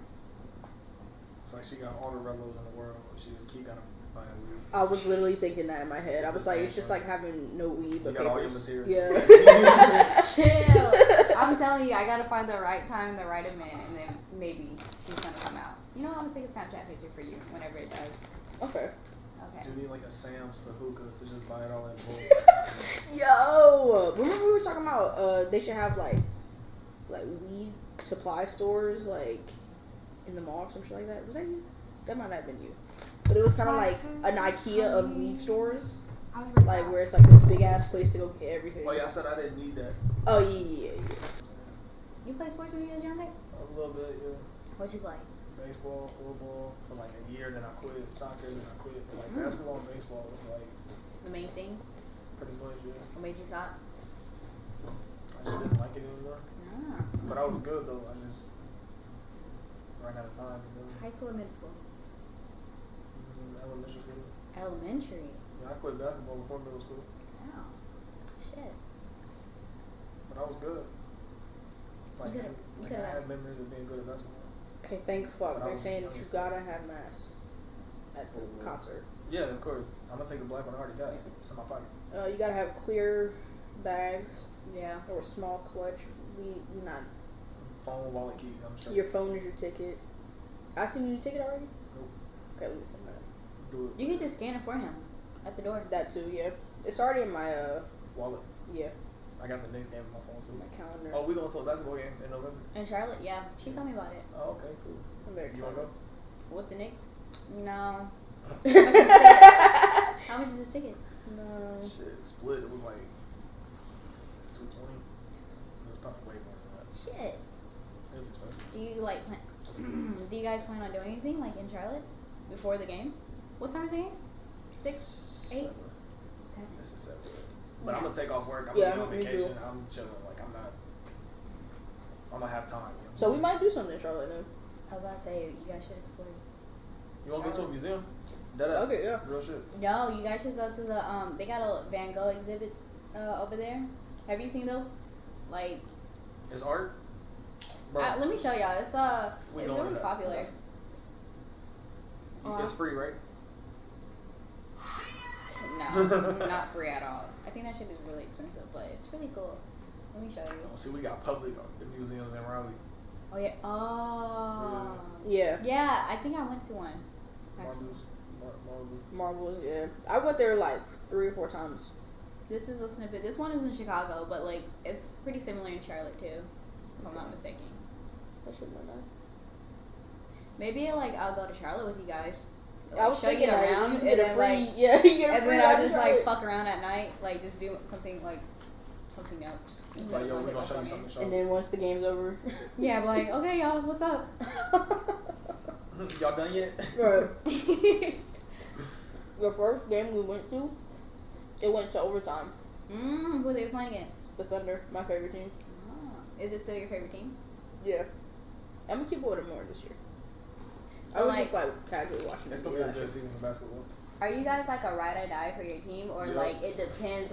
B: It's like she got all the relos in the world, but she just keep buying weed.
A: I was literally thinking that in my head. I
B: It's
A: was
B: the
A: like,
B: same
A: it's just
B: thing.
A: like having no weed
B: You
A: but
B: got all your
A: papers.
B: material.
A: Yeah.
C: Chill. I'm telling you, I gotta find the right time, the right amount, and then maybe she's gonna come out. You know, I'm gonna take a Snapchat picture for you whenever it does.
A: Okay.
C: Okay.
B: You need like a Sam's for hookah to just buy it all in bulk.
A: Yo, remember we were talking about they should have like weed supply stores like in the mall or some shit like that. Was that you? That might not have been you. But it was kind of like an IKEA of weed stores,
D: I was right
A: like
D: back.
A: where it's like this big ass place to go get everything.
B: Oh yeah, I said I didn't need that.
A: Oh yeah.
C: You play sports when you was younger?
B: A little bit, yeah.
C: What'd you play?
B: Baseball, football for like a year, then I quit. Soccer, then I quit. But like basketball and baseball was like
C: The main things?
B: pretty much, yeah.
C: What made you stop?
B: I just didn't like it anymore.
C: Ah.
B: But I was good though. I just ran out of time. You know?
C: High school or middle school?
B: Elementary school.
C: Elementary.
B: Yeah, I quit basketball before middle school,
C: Wow. Shit.
B: but I was good. Like,
C: You
B: like
C: could've
B: I have
C: asked.
B: memories of being good at basketball.
A: Okay, thank fuck.
B: But I
A: They're
B: was
A: saying
B: young
A: that you
B: as fuck.
A: gotta have masks at the concert.
B: Yeah, of course. I'm gonna take the black one. I already got it. It's in my pocket.
A: You gotta have clear bags
C: Yeah.
A: or small clutch. We not.
B: Phone, wallet, keys. I'm sure.
A: Your phone is your ticket. I seen your ticket already.
B: Nope.
A: Okay, we send that.
B: Do it.
C: You can just scan it for him at the door.
A: That too, yeah. It's already in my
B: Wallet.
A: yeah,
B: I got the next game on my phone too.
A: my calendar.
B: Oh, we going to a basketball game in November.
C: And Charlotte, yeah, she told me about it.
B: Oh, okay, cool.
A: I'm very
B: You wanna
A: excited.
B: go?
C: With the Knicks? No.
A: No.
C: How much is the ticket?
B: Shit, split. It was like $220. It was probably way more than that.
C: Shit.
B: It was expensive.
C: Do you like do you guys plan on doing anything like in Charlotte before the game? What time is the game? 6, 8? 7.
B: This is 7. But
C: Yeah.
B: I'm gonna take off work. I'm
A: Yeah,
B: gonna be on
A: me too.
B: vacation. I'm chilling. Like I'm not. I'm gonna have time. You know
A: So we might do something in Charlotte then.
C: I was about to say, you guys should explore.
B: You want to go to a museum? That
A: Okay, yeah.
B: Real shit.
C: No, you guys should go to the they got a Van Gogh exhibit over there. Have you seen those? Like,
B: It's art. Bro,
C: let me show y'all. It's
B: We
C: it's
B: going to
C: really
B: that.
C: popular.
B: it's free, right?
C: No, not free at all. I think that shit is really expensive, but it's really cool. Let me show you.
B: See, we got public museums in Raleigh.
C: Oh yeah. Oh.
A: Yeah.
C: Yeah, I think I went to one.
A: Marbles, yeah. I went there like 3 or 4 times.
C: This is a snippet. This one is in Chicago, but like it's pretty similar in Charlotte too, if I'm not mistaken.
A: That shit went on.
C: Maybe like I'll go to Charlotte with you guys.
A: I was
C: show you
A: thinking that
C: around,
A: you
C: and
A: get a
C: then
A: free,
C: like,
A: yeah, you get a
C: and
A: free
C: then
A: ride
C: I'll
A: to
C: just like
A: Charlotte.
C: fuck around at night, like just do something else.
B: Like, yo, we gonna show you something.
A: And then once the game's over,
C: Yeah, I'm like, okay, y'all, what's up?
B: Y'all done yet?
A: right. The first game we went to, it went to overtime.
C: Who are they playing against?
A: The Thunder, my favorite team.
C: Is it still your favorite team?
A: Yeah, I'm gonna keep it with it more this year.
C: So,
A: I was
C: like,
A: just like casually watching
B: It's
A: this.
B: gonna be a good season of basketball.
C: Are you guys like a ride or die for your team, or
B: Yeah.
C: like it depends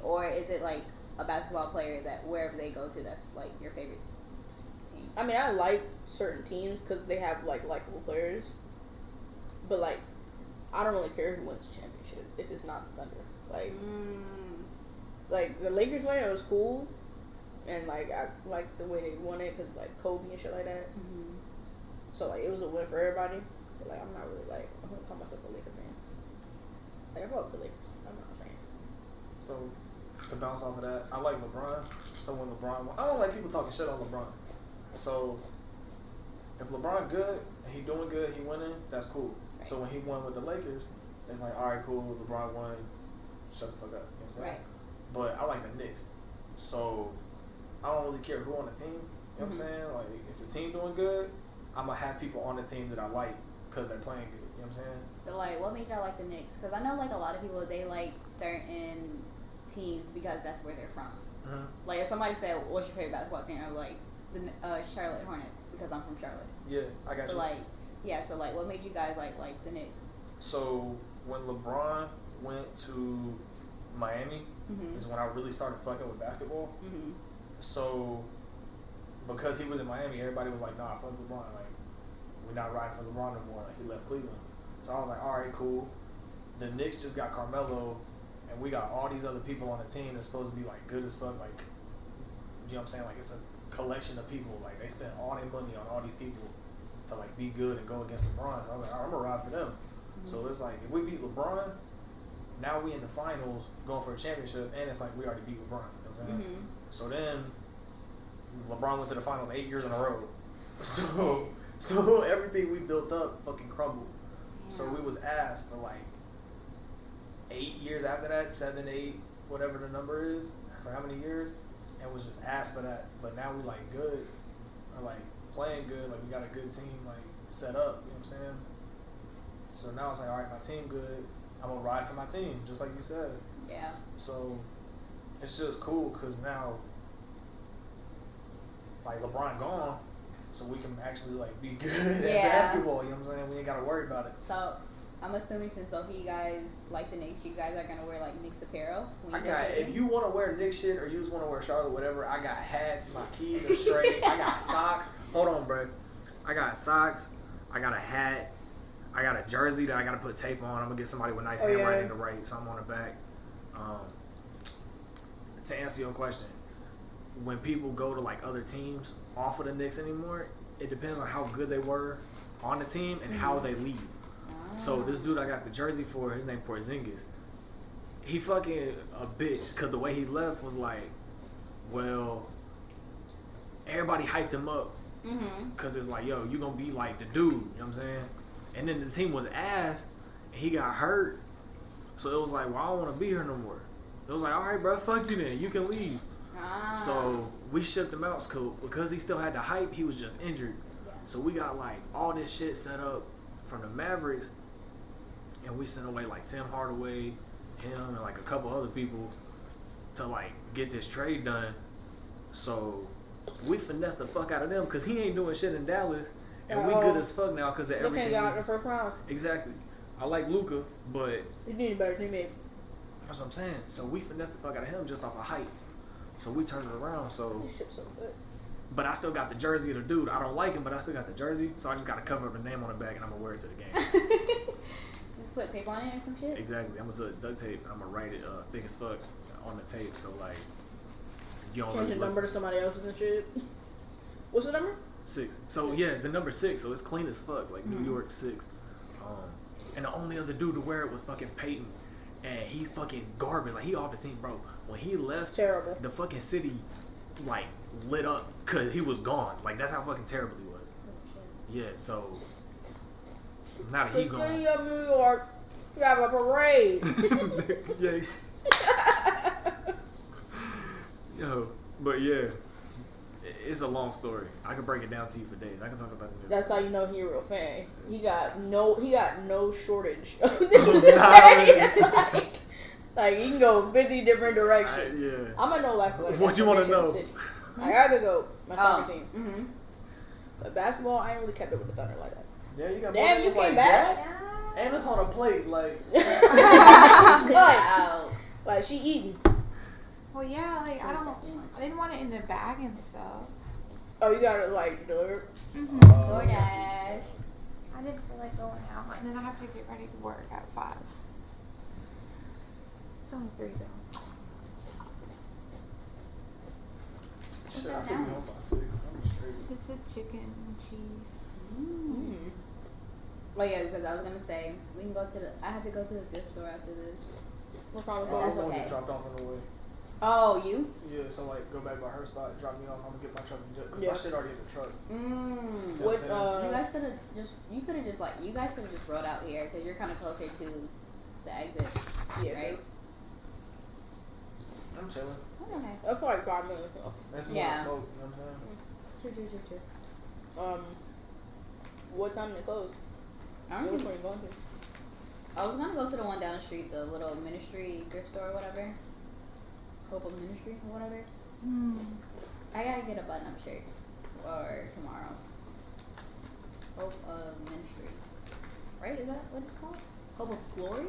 C: or is it like a basketball player that wherever they go to, that's like your favorite team?
A: I mean, I like certain teams because they have like likable players, but like, I don't really care who wins the championship if it's not the Thunder. Like the Lakers win, it was cool, and like I like the way they won it because like Kobe and shit like that. So like it was a win for everybody. But like I'm not really like I'm gonna call myself a Laker fan. Like I fuck with the Lakers. I'm not a fan.
B: So to bounce off of that, I like LeBron. So when LeBron, I don't like people talking shit on LeBron. So if LeBron good and he doing good, he winning, that's cool.
C: Right.
B: So when he won with the Lakers, it's like, all right, cool, LeBron won, shut the fuck up. You know what I'm saying?
C: Right.
B: But I like the Knicks. So I don't really care who on the team. You know what I'm saying? Like if the team doing good, I'm gonna have people on the team that I like because they're playing good. You know what I'm saying?
C: So like, what made y'all like the Knicks? Because I know like a lot of people they like certain teams because that's where they're from. Like if somebody said, "What's your favorite basketball team?" I'm like the Charlotte Hornets because I'm from Charlotte.
B: Yeah, I got
C: So
B: you.
C: like, yeah. So like, what made you guys like the Knicks?
B: So when LeBron went to Miami, is when I really started fucking with basketball. So because he was in Miami, everybody was like, "Nah, fuck LeBron. Like, we're not riding for LeBron no more. Like, he left Cleveland." So I was like, "All right, cool." The Knicks just got Carmelo, and we got all these other people on the team that's supposed to be like good as fuck. Like, you know what I'm saying? Like, it's a collection of people. Like, they spent all their money on all these people to like be good and go against LeBron. So I was like, all right, I'm gonna ride for them. So it's like if we beat LeBron, now we in the finals going for a championship, and it's like we already beat LeBron. You know what I'm saying? So then LeBron went to the finals 8 years in a row. So everything we built up fucking crumbled. So we was ass for like 8 years after that, 7, 8, whatever the number is, for how many years, and was just ass for that. But now we like good, or like playing good, like we got a good team like set up. You know what I'm saying? So now it's like, all right, my team good. I'm gonna ride for my team, just like you said.
C: Yeah.
B: So it's just cool because now, like LeBron gone, so we can actually like be good at basketball. You know what I'm saying? We ain't gotta worry about it.
C: So I'm assuming since both of you guys like the Knicks, you guys are gonna wear like Knicks apparel. When
B: I
C: you go
B: got,
C: to the
B: if
C: game?
B: you want to wear Knicks shit or you just want to wear Charlotte, whatever, I got hats, my keys are straight, I got socks. Hold on, bro. I got socks, I got a hat, I got a jersey that I got to put tape on. I'm going to get somebody with nice handwriting to write something on the back. To answer your question, when people go to like other teams off of the Knicks anymore, it depends on how good they were on the team and how they leave. So this dude I got the jersey for, his name Porzingis. He fucking a bitch because the way he left was like, well, everybody hyped him up because it's like, yo, you gonna be like the dude, you know what I'm saying? And then the team was ass, and he got hurt, so it was like, well, I don't want to be here no more. It was like, all right, bro, fuck you then, you can leave. So we shipped him out because he still had the hype. He was just injured, so we got like all this shit set up from the Mavericks, and we sent away like Tim Hardaway, him, and like a couple other people to like get this trade done. So we finessed the fuck out of them because he ain't doing shit in Dallas, and we good as fuck now because of everything.
A: They got the first round.
B: Exactly. I like Luka, but
A: You need a better teammate.
B: that's what I'm saying. So we finessed the fuck out of him just off of height. So we turned it around. So,
A: This shit's so good.
B: but I still got the jersey of the dude. I don't like him, but I still got the jersey. So I just got to cover up the name on the back, and I'm gonna wear it to the game.
C: Just put tape on it or some shit.
B: Exactly. I'm gonna duct tape. And I'm gonna write it thick as fuck on the tape. So like, you don't
A: Change
B: really
A: the number to somebody else's and shit. What's the number?
B: 6. So yeah, the number 6. So it's clean as fuck. Like New York 6. And the only other dude to wear it was fucking Peyton, and he's fucking garbage. Like he off the team, bro. When he left,
A: Terrible.
B: the fucking city like lit up because he was gone. Like that's how fucking terrible he was. Yeah. So now that he
A: The
B: gone.
A: city of New York, you have a parade.
B: Yes. Yo, but yeah, it's a long story. I could break it down to you for days. I can talk about it.
A: That's how you know he a real fan. He got no shortage of things to say. like he can go 50 different directions.
B: Yeah.
A: I'm gonna know like
B: What you want to know?
A: City. I gotta go my soccer team.
C: Mm-hmm.
A: But basketball, I ain't really kept up with the Thunder like that.
B: Yeah, you got
A: Damn,
B: more
A: you
B: games
A: came
B: like
A: back.
B: that? And it's on a plate, like.
A: Like she eating.
D: Well, yeah, like I didn't want it in the bag and stuff.
A: Oh, you gotta like deliver.
C: DoorDash.
D: I didn't feel like going out, and then I have to get ready to work at 5. It's only 3 though.
B: Shit, I could be home by 6. I'm straight.
D: It's a chicken and cheese.
A: Mm.
C: Well, yeah, because I was gonna say we can go to the. I have to go to the thrift store after this.
A: What problem?
B: I'm
C: That's
B: gonna
C: okay.
B: get dropped off on the way.
C: Oh, you?
B: Yeah, so like go back by her spot, drop me off. I'm gonna get my truck because
A: Yeah.
B: my shit already in the truck.
C: Mm.
B: See
A: What?
B: I'm saying?
C: You guys could have just. You could have just like. You guys could have just rode out here because you're kind of closer to the exit,
A: Yeah.
C: right?
B: I'm chilling.
C: Oh, okay.
A: That's like 5 minutes. Though.
B: That's more
C: Yeah.
B: smoke. You know what I'm saying?
C: True.
A: What time they close?
C: I don't
A: Which
C: know.
A: one you going to?
C: I was gonna go to the one down the street, the little ministry thrift store or whatever. Hope of Ministry or whatever. I gotta get a button-up shirt for tomorrow. Hope of Ministry. Right? Is that what it's called? Hope of Glory?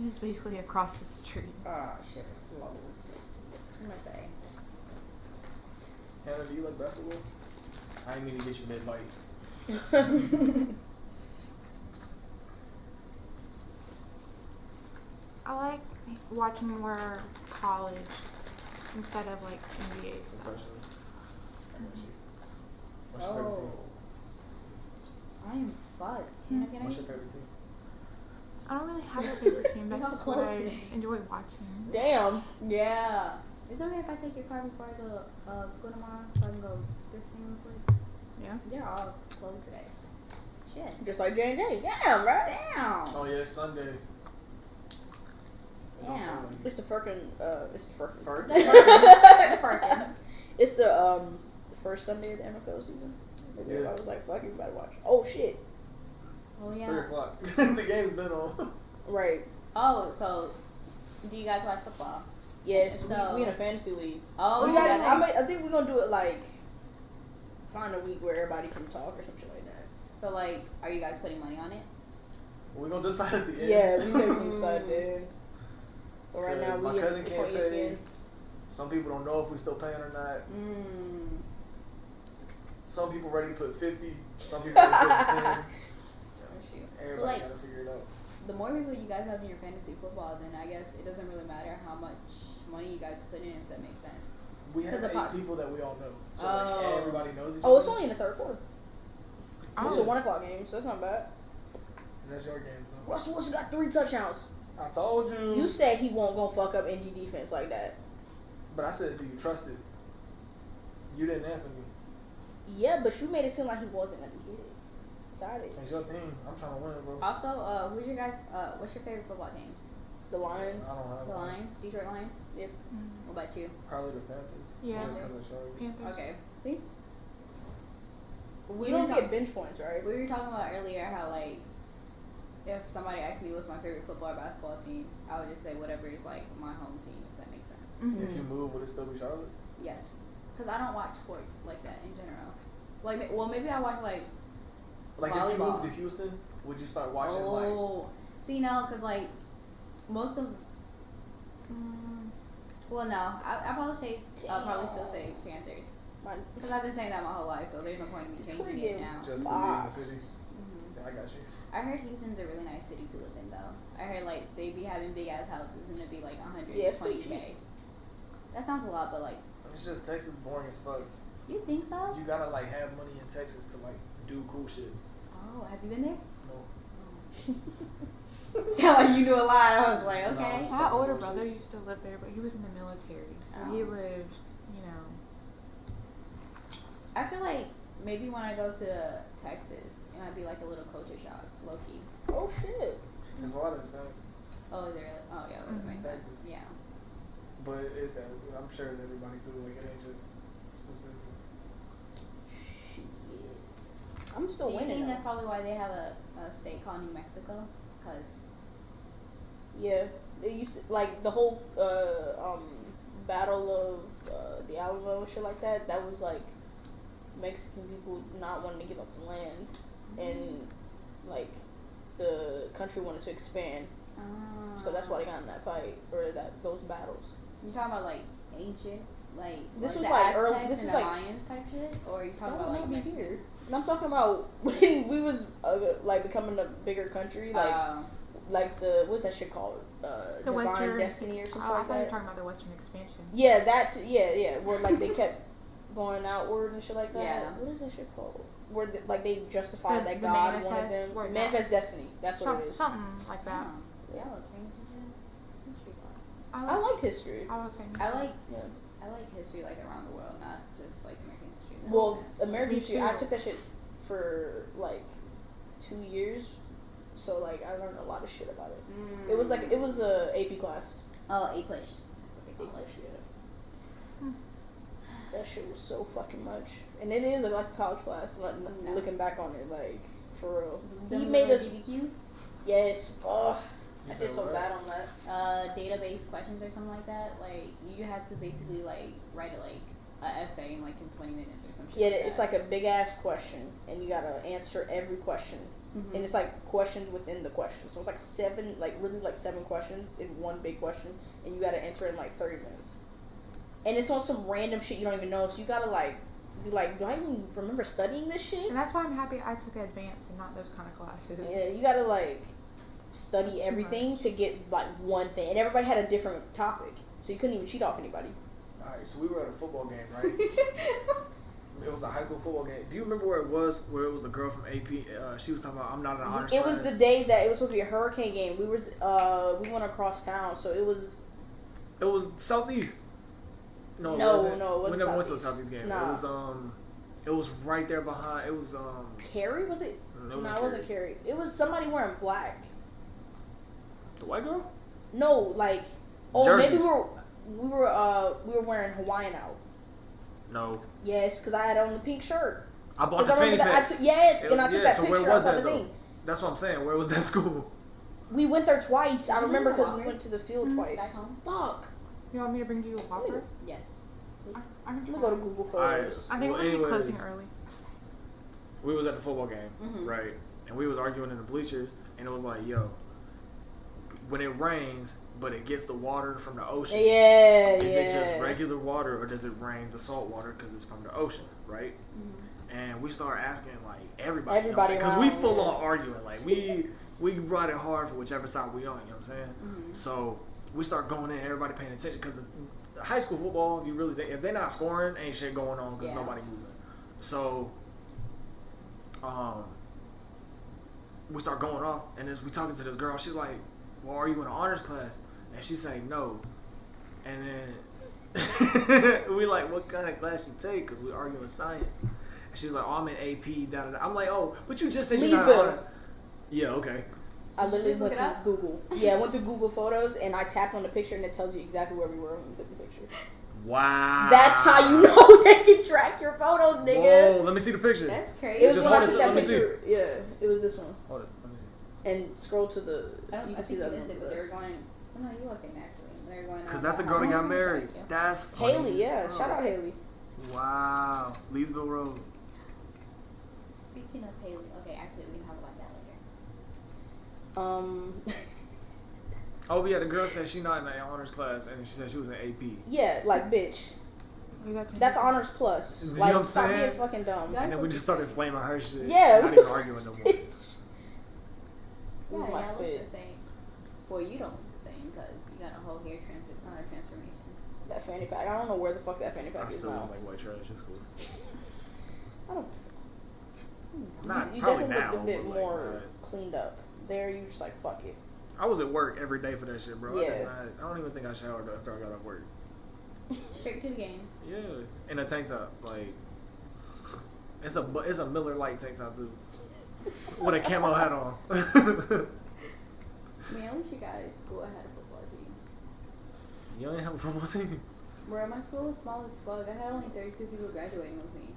D: It's basically across the street.
A: Ah, shit, it's closed.
C: What am I saying?
B: Hannah, do you like basketball? I didn't mean to get you mid-bite.
D: I like watching more college instead of like NBA stuff.
B: Professional. What's your favorite team?
C: I am fucked. Can I get
B: What's
C: any?
B: your favorite team?
D: I don't really have a favorite team. That's
C: How
D: just what
C: close
D: I
C: it is.
D: enjoy watching.
A: Damn.
C: Yeah. Is it okay if I take your car before I go school tomorrow so I can go thrifting real quick?
D: Yeah.
C: They're all closed today. Shit.
A: Just like J&J. Damn, right?
C: Damn.
B: Oh yeah, it's Sunday. It don't
C: Damn.
B: feel like
A: It's the Firkin, it's the Firkin.
B: Ferg?
A: It's the first Sunday of the NFL season. Maybe
B: Yeah.
A: I was like, fuck, you gotta watch. Oh, shit.
C: Oh
B: 3
C: yeah.
B: o'clock. The game's been on.
A: Right.
C: Oh, so do you guys watch football?
A: Yes,
C: So-
A: we in a fantasy league.
C: Oh,
A: We
C: you
A: gotta,
C: guys-
A: I think we're gonna do it like, find a week where everybody can talk or some shit like that.
C: So like, are you guys putting money on it?
B: We're gonna decide at the end.
A: Yeah, we said we can decide there. But right now,
B: My
A: we
B: cousin
A: it's
B: can't
A: on
B: pay.
A: ESPN.
B: Some people don't know if we still paying or not. Some people ready to put 50. Some people ready to put 10.
C: Oh, shoot.
B: Everybody
C: Like-
B: gotta figure it out.
C: The more people you guys have in your fantasy football, then I guess it doesn't really matter how much money you guys put in, if that makes sense.
B: We have
C: 'Cause the
B: 8
C: pop-
B: people that we all know. So
C: Oh.
B: like everybody knows each
A: Oh, it's
B: other.
A: only in the third quarter.
D: Oh.
A: It's a 1 o'clock game, so that's not bad.
B: That's your games though.
A: Russell Wilson got 3 touchdowns.
B: I told you.
A: You said he won't go fuck up NG defense like that.
B: But I said, do you trust it? You didn't answer me.
A: Yeah, but you made it seem like he wasn't gonna get it. Got it.
B: It's your team. I'm trying to win, bro.
C: Also, who's your guys? What's your favorite football team?
A: The Lions.
B: I don't have
C: The
B: one.
C: Lions, Detroit Lions.
A: Yep.
C: What about you?
B: Probably the Panthers.
D: Yeah.
B: Just because of Charlotte.
D: Panthers.
C: Okay. See,
A: We don't get bench points, right?
C: we were talking about earlier how like, if somebody asked me what's my favorite football or basketball team, I would just say whatever is like my home team, if that makes sense.
B: If you move, would it still be Charlotte?
C: Yes, because I don't watch sports like that in general. Like, well, maybe I watch like
B: Like if you
C: volleyball.
B: moved to Houston, would you start watching
C: Oh, see, no, because like most of, well, no, I probably still say Panthers because I've been saying that my whole life, so there's no point in me changing it now.
B: like just to be in the city?
C: Mhm.
B: Yeah, I got you.
C: I heard Houston's a really nice city to live in, though. I heard like they be having big ass houses and it'd be like
A: Yeah, it's pretty
C: 120K. That sounds a lot, but like,
B: It's just Texas boring as fuck.
C: you think so?
B: You gotta like have money in Texas to like do cool shit.
C: Oh, have you been there?
B: No.
C: Sound like you knew a lot. I was like, okay.
B: No.
D: My older brother used to live there, but he was in the military, so he
C: Oh.
D: lived, you know.
C: I feel like maybe when I go to Texas, it might be like a little culture shock, low key.
A: Oh shit.
B: There's a lot of stuff,
C: Oh, is there? Oh, yeah, that makes sense. Yeah.
B: but it's I'm sure it's everybody too. Like it ain't just specific.
A: Shit. I'm still
C: Do you
A: winning.
C: think
A: though.
C: that's probably why they have a state called New Mexico? Because
A: Yeah, they used to, like the whole battle of the Alamo and shit like that. That was like Mexican people not wanting to give up the land, and like the country wanted to expand, so that's why they got in that fight or those battles.
C: You talking about like ancient, like
A: This was
C: the
A: like
C: Aztecs
A: early. This
C: and
A: is
C: the
A: like
C: Mayans type shit, or are you talking
A: no,
C: about like
A: not be
C: Mexico?
A: here. I'm talking about when we was like becoming a bigger country, like the what's that shit called?
D: The
A: Divine
D: Western
A: Destiny or something
D: I
A: like
D: thought you were
A: that.
D: talking about the Western expansion.
A: Yeah, that too, yeah, where like they kept going outward and shit like that.
C: Yeah.
A: What is that shit called? Where like they justified that
D: The
A: God wanted
D: manifest,
A: them.
D: where
A: Manifest Destiny. That's what it is.
D: Something like that.
C: Yeah, I was paying attention. History class.
A: I like history.
D: I was saying.
C: I like
A: Yeah.
C: I like history like around the world, not just like American history.
A: Well,
C: Yeah.
A: American
D: Me
A: history. I
D: too.
A: took that shit for like 2 years, so like I learned a lot of shit about it. It was like it was a AP class.
C: Oh, English. That's what they call it.
A: English, yeah. That shit was so fucking much, and it is like a college class. Like,
C: No.
A: looking back on it, like for real, he
C: Them
A: made
C: little
A: us.
C: DBQs,
A: Yes. Oh,
B: You
A: I
B: said
A: did so
B: what?
A: bad on that.
C: database questions or something like that. Like you had to basically like write a an essay in 20 minutes or some shit.
A: Yeah,
C: like
A: it's
C: that.
A: like a big ass question, and you gotta answer every question,
C: Mhm.
A: and it's like questions within the question. So it's like seven, like 7 questions in one big question, and you gotta answer it in like 30 minutes. And it's on some random shit you don't even know, so you gotta like be like, do I even remember studying this shit?
D: And that's why I'm happy I took advanced and not those kind of classes.
A: Yeah, you gotta like study
D: That's too
A: everything
D: much.
A: to get like one thing, and everybody had a different topic, so you couldn't even cheat off anybody.
B: Alright, so we were at a football game, right? It was a high school football game. Do you remember where it was? Where it was the girl from AP? She was talking about, I'm not an honors
A: It
B: class.
A: was the day that it was supposed to be a hurricane game. We went across town, so it was.
B: It was Southeast. No,
A: No,
B: it wasn't.
A: no, it wasn't
B: We never went to a
A: Southeast.
B: Southeast game.
A: Nah.
B: It was right there behind. It was
A: Carrie, was it?
B: No,
A: No, it wasn't Carrie. It was somebody wearing black.
B: The white girl?
A: No, like, oh,
B: Jerseys.
A: maybe we were wearing Hawaiian out.
B: No.
A: Yes, because I had on the pink shirt.
B: I bought the
A: Because I
B: fanny
A: remember that
B: pack.
A: yes, and I took that
B: so
A: picture
B: where was
A: outside
B: that
A: the
B: though?
A: thing.
B: That's what I'm saying. Where was that school?
A: We went there twice. I
C: Did you
A: remember
C: bring a
A: because we
C: walker?
A: went to the field
C: Back
A: twice.
C: home?
A: Fuck.
D: You want me to bring you a Whopper?
C: Yes. Please.
D: I can
A: Let me
D: try.
A: go to Google Photos.
D: I think
B: Well,
D: we're gonna be
B: anyways.
D: closing early.
B: We was at the football game,
C: Mhm.
B: right? And we was arguing in the bleachers, and it was like, yo, when it rains, but it gets the water from the ocean.
A: Yeah,
B: Is
A: yeah.
B: it just regular water, or does it rain the salt water because it's from the ocean, right? And we start asking like everybody,
A: Everybody
B: because we
A: around,
B: full
A: yeah.
B: on arguing, like we ride it hard for whichever side we on. You know what I'm saying?
C: Mhm.
B: So we start going in, everybody paying attention because the high school football, if you really think, if they're not scoring, ain't shit going on because
C: Yeah.
B: nobody moving. So, we start going off, and as we talking to this girl, she's like, "Well, are you in an honors class?" And she say no, and then we like, "What kind of class you take?" Because we arguing science. And she's like, "Oh, I'm in AP." Da, da, da. I'm like, "Oh, but you just said you're not
A: Leesville.
B: honor-" Yeah, okay.
A: I literally
C: Look
A: went
C: it
A: through
C: up?
A: Google. Yeah, I went through Google Photos and I tapped on the picture and it tells you exactly where we were when we took the picture.
B: Wow.
A: That's how you know they can track your photos, nigga.
B: Whoa, let me see the picture.
C: That's
A: It
C: crazy.
A: was
B: Just
A: when I
B: hold it
A: took
B: to-
A: that
B: let me see.
A: picture. Yeah, it was this one.
B: Hold it, let me see.
A: And scroll to the.
C: I don't
A: You
C: I
A: can see
C: think
A: the
C: you
A: other
C: missed
A: one.
C: it, but they were going. Oh, no, you wasn't actually. They were going.
B: Because
C: on
B: that's the
C: that
B: girl that got
C: home.
B: married.
C: Yeah.
B: That's funny
A: Haley,
B: as
A: yeah.
B: fuck.
A: Shout out Haley.
B: Wow. Leesville Road.
C: Speaking of Haley, okay, actually, we can talk about that later.
B: Oh, yeah, the girl said she not in the honors class, and she said she was in AP.
A: Yeah, like, bitch.
D: We got to
A: That's honors plus.
B: You know
A: Like,
B: what I'm
A: stop being
B: saying?
A: fucking dumb.
C: Yeah.
B: And then we just started flaming her shit.
A: Yeah.
B: Not even arguing no more.
A: Move
C: Yeah,
A: my
C: I look
A: foot.
C: the same. Well, you don't look the same because you got a whole hair transformation.
A: That fanny pack. I don't know where the fuck that fanny pack
B: I
A: is
B: still
A: now.
B: look like white trash. It's cool.
A: I don't.
B: Not
A: You
B: probably
A: definitely
B: now.
A: looked a bit
B: but, like,
A: more cleaned up. There, you just like fuck it.
B: I was at work every day for that shit, bro.
A: Yeah.
B: I don't even think I showered after I got off work.
C: Straight to the game.
B: Yeah, in a tank top, like it's a Miller Lite tank top too, with a camo hat on.
C: I mean, at least you guys' school had a football team.
B: You don't even have a football team.
C: Where my school was small as fuck. I had only 32 people graduating with me.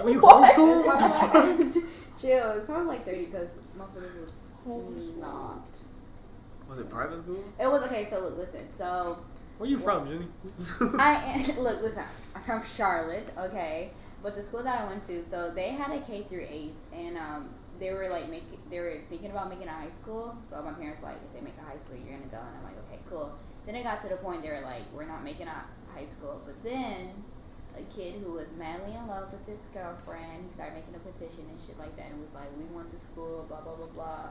B: When you
A: What?
B: homeschool?
C: Chill. It was probably like 30 because motherfuckers was not.
B: Was it private school?
C: It was okay. So look, listen. So
B: Where you from, Jenny?
C: look, listen. I'm from Charlotte, okay, but the school that I went to, so they had a K through 8, and they were thinking about making a high school. So my parents like, if they make a high school, you're gonna go, and I'm like, okay, cool. Then it got to the point they were like, we're not making a high school, but then a kid who was madly in love with his girlfriend, he started making a petition and shit like that, and was like, we want the school, blah blah blah blah.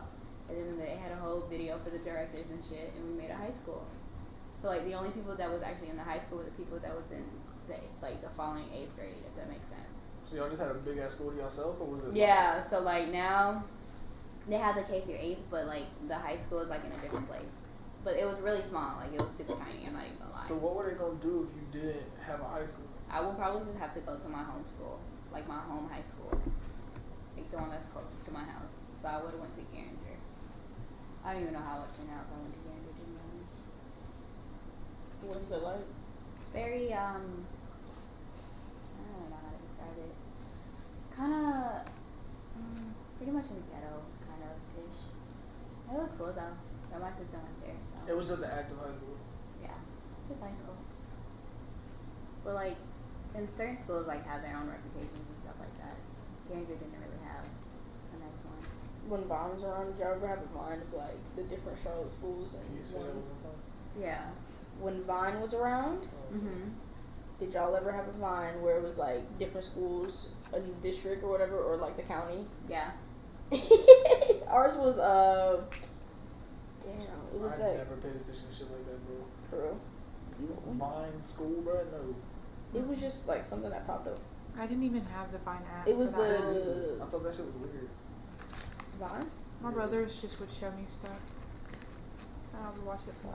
C: And then they had a whole video for the directors and shit, and we made a high school. So like the only people that was actually in the high school were the people that was in the following 8th grade, if that makes sense.
B: So y'all just had a big ass school to yourself, or was it?
C: Yeah. So like now, they have the K through 8th, but like the high school is like in a different place. But it was really small, like it was super tiny. I'm not even gonna lie.
B: So what were they gonna do if you didn't have a high school?
C: I will probably just have to go to my home school, like my home high school, like the one that's closest to my house. So I would have went to Garinger. I don't even know how it turned out if I went to Garinger, to be honest.
A: What is it like?
C: It's very I don't really know how to describe it. Kind of pretty much in the ghetto, kind of ish. It was cool though. But my sister went there, so
B: It was just an active high school.
C: yeah, just high school. But like, in certain schools, like have their own reputations and stuff like that. Garinger didn't really have a nice one.
A: When Vine was around, did y'all ever have a Vine of like the different Charlotte schools and
B: You said it
A: one?
B: was fun.
C: Yeah.
A: When Vine was around,
C: Mhm.
A: did y'all ever have a Vine where it was like different schools in the district or whatever, or like the county?
C: Yeah.
A: Ours was damn, it was
B: I
A: that
B: never paid attention to shit like that, bro.
A: for real.
B: Vine school, bro? No.
A: It was just like something that popped up.
D: I didn't even have the Vine app.
A: It was
D: for that.
A: the
B: I thought that shit was weird.
A: Vine.
D: My brothers just would show me stuff. And I would watch it for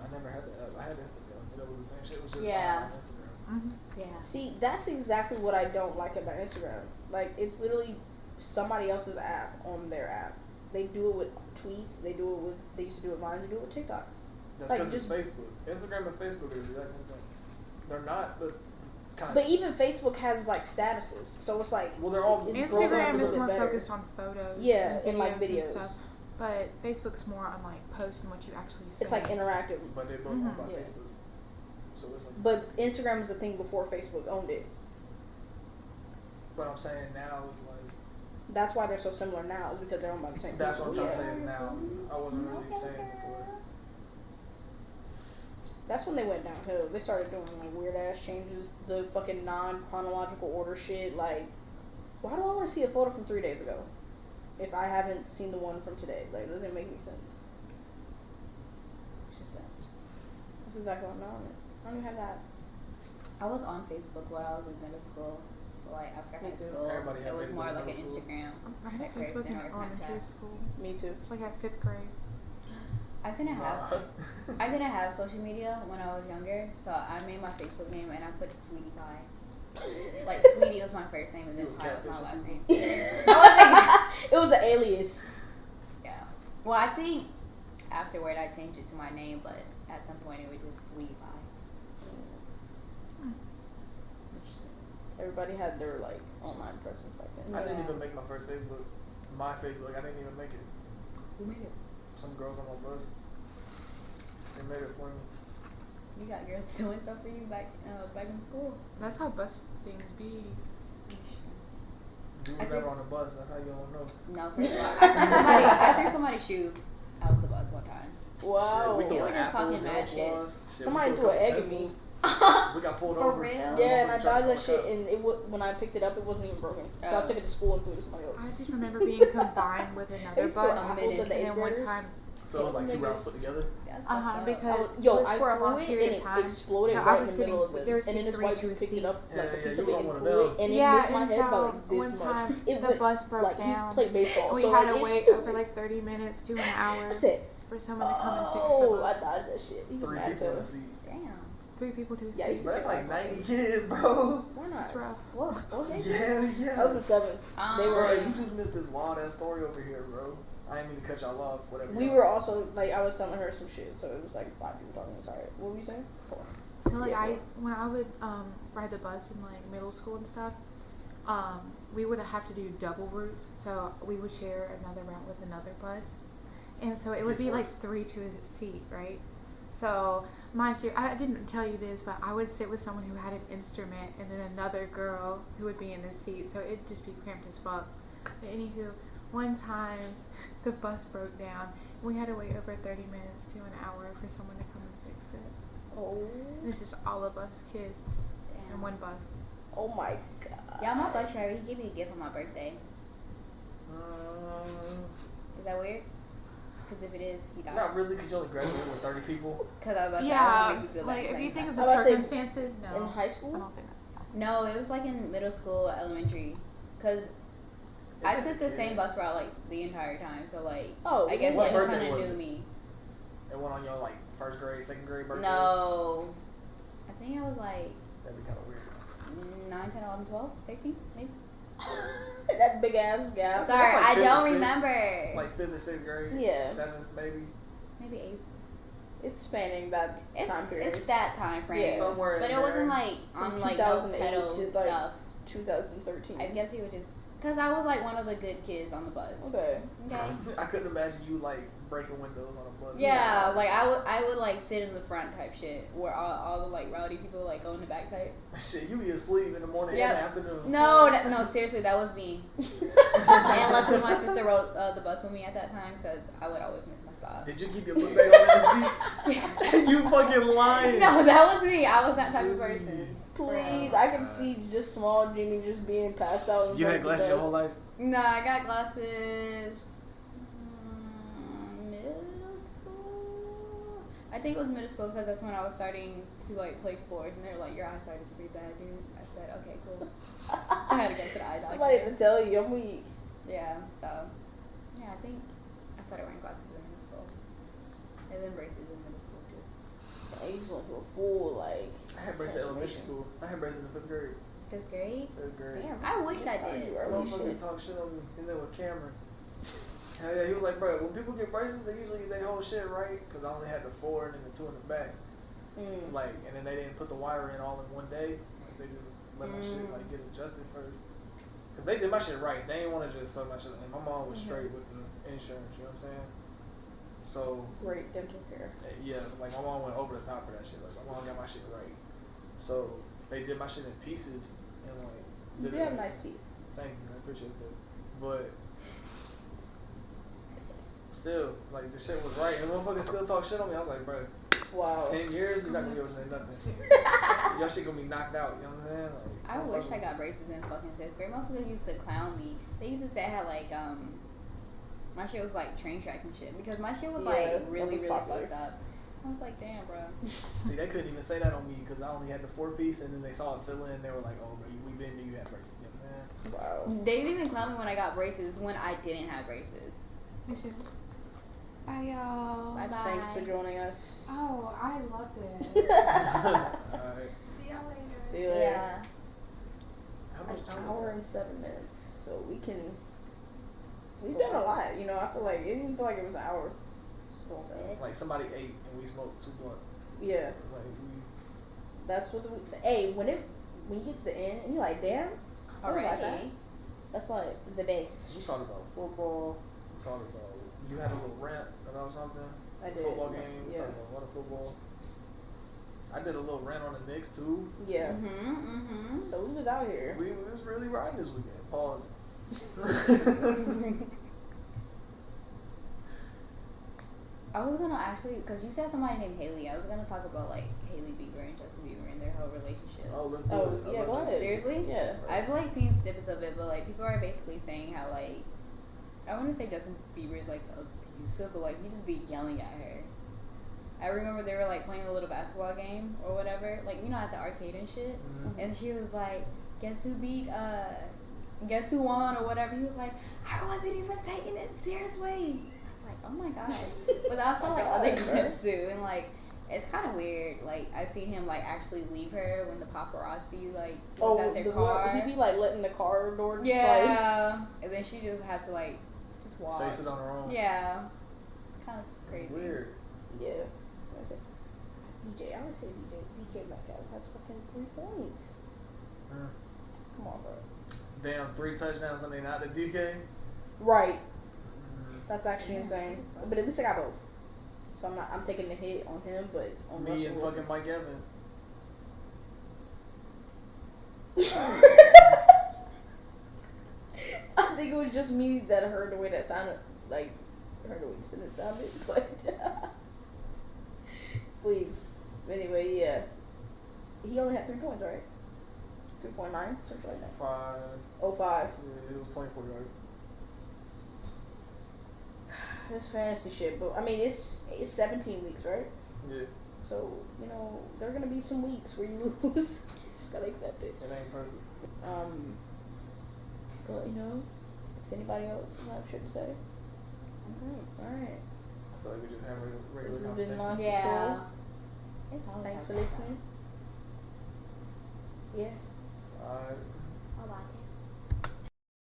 B: I never had the app. I had Instagram, but it was the same shit. It was just
C: Yeah.
B: on Instagram.
D: Mm-hmm.
C: Yeah.
A: See, that's exactly what I don't like about Instagram. Like, it's literally somebody else's app on their app. They do it with tweets. They used to do it with Vines. They do it with TikTok.
B: That's
A: Like,
B: because it's
A: just-
B: Facebook. Instagram and Facebook are the exact same thing. They're not, but kind
A: But
B: of.
A: even Facebook has like statuses, so it's like
B: Well, they're all.
A: it's broken up a
D: Instagram is
A: little
D: more
A: bit better.
D: focused on photos.
A: Yeah,
D: and
A: and like
D: videos
A: videos.
D: and stuff. But Facebook's more on like posts and what you actually say.
A: It's like interactive.
B: But they both owned by
A: Yeah.
B: Facebook. So it's like.
A: But Instagram was the thing before Facebook owned it.
B: But I'm saying now is like.
A: That's why they're so similar now, is because they're owned by the same
B: That's what I'm
A: people.
B: trying to
A: Yeah.
B: say is now. I wasn't really saying before.
A: That's when they went downhill. They started doing like weird ass changes, the fucking non-chronological order shit. Like, why do I want to see a photo from 3 days ago if I haven't seen the one from today? Like, it doesn't make any sense. It's just that. That's exactly what I'm on it. I don't even have that.
C: I was on Facebook while I was in middle school. But like after
A: Me
C: high
A: too.
C: school,
B: Everybody had
C: it was
B: Facebook
C: more
B: in
C: like an
B: middle school.
C: Instagram.
D: I had
C: like
D: Facebook in
C: person or
D: elementary
C: Snapchat.
D: school.
A: Me too.
D: Like at 5th grade.
C: I didn't have social media when I was younger, so I made my Facebook name and I put Sweetie Pie. Like Sweetie was my first name and then
B: You was
C: Pie was my
B: catfishing
C: last
B: people?
C: name.
A: It was an alias.
C: Yeah. Well, I think afterward I changed it to my name, but at some point it was just Sweetie Pie.
A: Interesting. Everybody had their like online presence back then.
B: I didn't
C: Yeah.
B: even make my first Facebook. My Facebook, I didn't even make it.
C: Who made it?
B: Some girls on my bus. They made it for me.
C: You got girls doing stuff for you back in school.
D: That's how bus things be.
B: You was never on the bus. That's how you don't know.
C: No, first of all, I threw somebody's shoe out of the bus one time.
A: Wow.
B: Shit, we
C: They
B: threw
C: were
B: an
C: just
B: apple,
C: talking mad shit.
B: flaws. Shit,
A: Somebody
B: we
A: threw an
B: a
A: egg
B: couple
A: at me.
B: pencils. We got pulled
C: For
B: over.
C: real?
A: Yeah, and I
B: Motherfucker tried
A: dodged
B: to
A: that
B: call
A: shit,
B: the
A: and when I picked it up, it wasn't even broken. So I
C: Oh.
A: took it to school and threw it to somebody else.
D: I just remember being combined with
A: I
D: another
A: used to throw
D: bus,
A: apples
C: and
A: at the
D: and
A: eighth
D: then one
A: graders.
D: time,
B: So it was like 2 routes put together.
C: That's fucked up.
D: because
A: Yo,
D: it was
A: I
D: for a
A: threw
D: long
A: it
D: period
A: and
D: of
A: it
D: time.
A: exploded
D: So
A: right
D: I was
A: in the
D: sitting,
A: middle of
D: there
A: the.
D: was
A: And then this
D: three
A: white
D: to
A: dude
D: a
A: picked
D: seat.
A: it up like
B: Yeah,
A: a piece
B: you
A: of it
B: was
A: and
B: one of
A: threw it,
B: them.
A: and it
D: Yeah,
A: missed my
D: and
A: head by
D: so
A: like this
D: one
A: much.
D: time
A: It
D: the
A: went,
D: bus broke
A: like,
D: down.
A: He played baseball,
D: We
A: so
D: had
A: like,
D: to
A: it
D: wait
A: should-
D: over like 30 minutes to an hour
A: I said,
D: for someone to come and fix the
A: oh, I
D: bus.
A: dodged that shit. He was
B: 3
A: mad
B: people in the
A: as
B: seat.
C: Damn.
D: 3 people to a
A: Yeah, I
D: seat.
A: used
B: Bro, that's like
A: Check
B: 90 kids, bro.
A: Why not?
D: It's rough.
C: What was it?
B: Yeah.
A: That was the seventh. They
B: Bro,
A: were.
B: you just missed this wild ass story over here, bro. I didn't mean to cut y'all off. Whatever.
A: We
B: y'all
A: were
B: said.
A: also like I was telling her some shit, so it was like 5 people talking. Sorry, what were you saying? 4.
D: So like
A: Yeah,
D: when I would ride the bus in like middle school and stuff, we would have to do double routes. So we would share another route with another bus, and so it would be like 3 to a seat, right? So mind you, I didn't tell you this, but I would sit with someone who had an instrument, and then another girl who would be in the seat. So it'd just be cramped as fuck. But anywho, one time the bus broke down. We had to wait over 30 minutes to an hour for someone to come and fix it.
A: Oh.
D: And it's just all of us kids in
C: Damn.
D: one bus.
A: Oh my god.
C: Yeah, my bus driver, he gave me a gift on my birthday. Is that weird? Because if it is, he died.
B: Not really, because you only graduated with 30 people.
C: Because I was about to say, I
D: Yeah,
C: don't make you feel
D: like
C: bad
D: if you think of
A: I
D: the
A: was about to say,
D: circumstances, no.
A: In high
D: I
A: school?
D: don't think that's
C: No, it was like in middle school, elementary. Because I
B: If it's
C: took
B: a
C: the
B: kid.
C: same bus route like the entire time. So like,
A: Oh,
C: I guess
B: what
C: like
B: birthday
C: kind of
B: was
C: knew
B: it?
C: me.
B: It went on your like 1st grade, 2nd grade birthday.
C: No. I think I was like
B: That'd be kind of weird.
C: 9, 10, 11, 12, 13, maybe.
A: That big ass gap.
C: Sorry,
B: like
C: I
B: fifth or
C: don't
B: sixth.
C: remember.
B: Like 5th or 6th grade.
A: Yeah.
B: 7th maybe.
C: Maybe 8.
A: It's spanning that time period.
C: It's that time frame.
A: Yeah.
B: Somewhere in
C: But it
B: there.
C: wasn't like
A: From
C: on like no
A: 2008
C: pedal
A: to, like,
C: stuff.
A: 2013.
C: I guess he would just, cause I was like one of the good kids on the bus.
A: Okay.
C: Okay.
B: I couldn't imagine you like breaking windows on a bus.
C: Yeah, like I would like sit in the front type shit, where all the like rowdy people like go in the back type.
B: Shit, you be asleep in the morning
C: Yep.
B: and the afternoon.
C: No, seriously, that was me. And luckily my sister rode the bus with me at that time, cause I would always miss my spot.
B: Did you keep your book bag on in the seat? You fucking lying.
C: No, that was me. I was that type of person.
A: Please, I can see just small Jimmy just being passed out. In
B: You
A: front
B: had
A: of the
B: glasses your
A: bus.
B: whole life?
C: No, I got glasses. Middle school. I think it was middle school because that's when I was starting to like play sports, and they're like, "Your eyesight is pretty bad, dude." I said, "Okay, cool." I had to go to the eye doctor.
A: Somebody had to tell you, I'm weak.
C: Yeah, so yeah, I think I started wearing glasses in middle school, and then braces in middle school too.
A: I just went to a full, like,
B: I had braces in elementary school. I had braces in the 5th grade.
C: 5th grade.
B: 5th grade.
A: damn.
C: I wish I
A: Sorry,
C: did.
A: you are
B: Motherfucker
A: shit.
B: talk shit on me and then with Cameron. Hell yeah, he was like, bro, when people get braces, they usually they hold shit right, because I only had the 4 and then the 2 in the back.
A: Mm.
B: Like, and then they didn't put the wire in all in one day. Like, they just let my shit like get adjusted first. Cause they did my shit right. They didn't want to just fuck my shit. And my mom was straight with the insurance. You know what I'm saying? So
A: Great dental care.
B: yeah, like my mom went over the top for that shit. Like my mom got my shit right. So they did my shit in pieces and like.
A: You
B: did
A: do have
B: it-
A: nice teeth.
B: Thank you, I appreciate that. But still, like the shit was right, and motherfuckers still talk shit on me. I was like, bro,
A: Wow.
B: 10 years, you're not gonna be able to say nothing. Your shit gonna be knocked out. You know what I'm saying? Like,
C: I wish I
B: motherfuckers-
C: got braces in fucking 5th grade. Motherfuckers used to clown me. They used to say I had like my shit was like train tracks and shit, because my shit was
A: Yeah,
C: like
A: that
C: really
A: was
C: really
A: popular.
C: fucked up. I was like, damn, bro.
B: See, they couldn't even say that on me because I only had the 4-piece, and then they saw it fill in. They were like, "Oh, bro, we didn't know you had braces." You know what I'm saying?
A: Wow.
C: They didn't even clown me when I got braces when I didn't have braces.
D: You should. Bye, y'all.
C: Bye bye.
A: Thanks for joining us.
D: Oh, I loved it.
B: All right.
D: See y'all later.
A: See you later.
C: Yeah.
B: How much
A: An
B: time?
A: hour and 7 minutes. So we've done a lot, you know. I feel like it didn't feel like it was an hour. So,
B: Like somebody ate and we smoked 2 blunts.
A: yeah,
B: Like we.
A: that's what hey, when you get to the end and you're like, damn, that went by
C: Already.
A: fast. That's like the best.
B: We talked about football. We talked about. You had a little rant about something.
A: I did.
B: Football game.
A: Yeah.
B: Talked about a lot of football. I did a little rant on the Knicks too.
A: Yeah. So we was out here.
B: We was really riding this weekend. Pause.
C: I was gonna actually, because you said somebody named Haley. I was gonna talk about like Haley Bieber and Justin Bieber and their whole relationship.
B: Oh, let's do
A: Oh,
B: it.
A: yeah, go ahead.
C: Seriously?
A: Yeah.
C: I've like seen snippets of it, but like people are basically saying how like I want to say Justin Bieber is like abusive, but like he just be yelling at her. I remember they were like playing a little basketball game or whatever, like you know at the arcade and shit, and she was like, "Guess who guess who won or whatever." He was like, "I wasn't even taking it seriously." I was like, "Oh my god!" But I saw like other clips too, and like it's kind of weird. Like I've seen him like actually leave her when the paparazzi like was at their car.
A: He'd be like letting the car door just
C: And then she just had to like just walk.
B: Face it on her own.
C: Yeah, it's kind of crazy.
B: Weird.
A: Yeah. That's it. DJ, I would say DK Metcalf has fucking 3 points. Come on, bro.
B: Damn, 3 touchdowns and they not the DK.
A: Right. That's actually insane. But at least I got both. So I'm taking the hit on him, but on
B: Me
A: Russell
B: and
A: Wilson.
B: fucking Mike Evans.
A: I think it was just me that heard the way that sounded, like, heard the way you said it sounded, but please. Anyway, yeah. He only had 3 points, right? 3.9, something like that.
B: 5.
A: 05.
B: Yeah, it was 24 yards.
A: It's fantasy shit, but I mean, it's 17 weeks, right?
B: Yeah.
A: So, you know, there are gonna be some weeks where you lose. Just gotta accept it.
B: It ain't perfect.
A: But you know, if anybody else doesn't have shit to say, alright.
B: I feel like we just have a regular
A: This has been
B: conversation.
A: Launch
C: Yeah.
A: Control.
C: It's always
A: Thanks
C: like
A: for
C: that.
A: listening. Yeah.
B: Alright.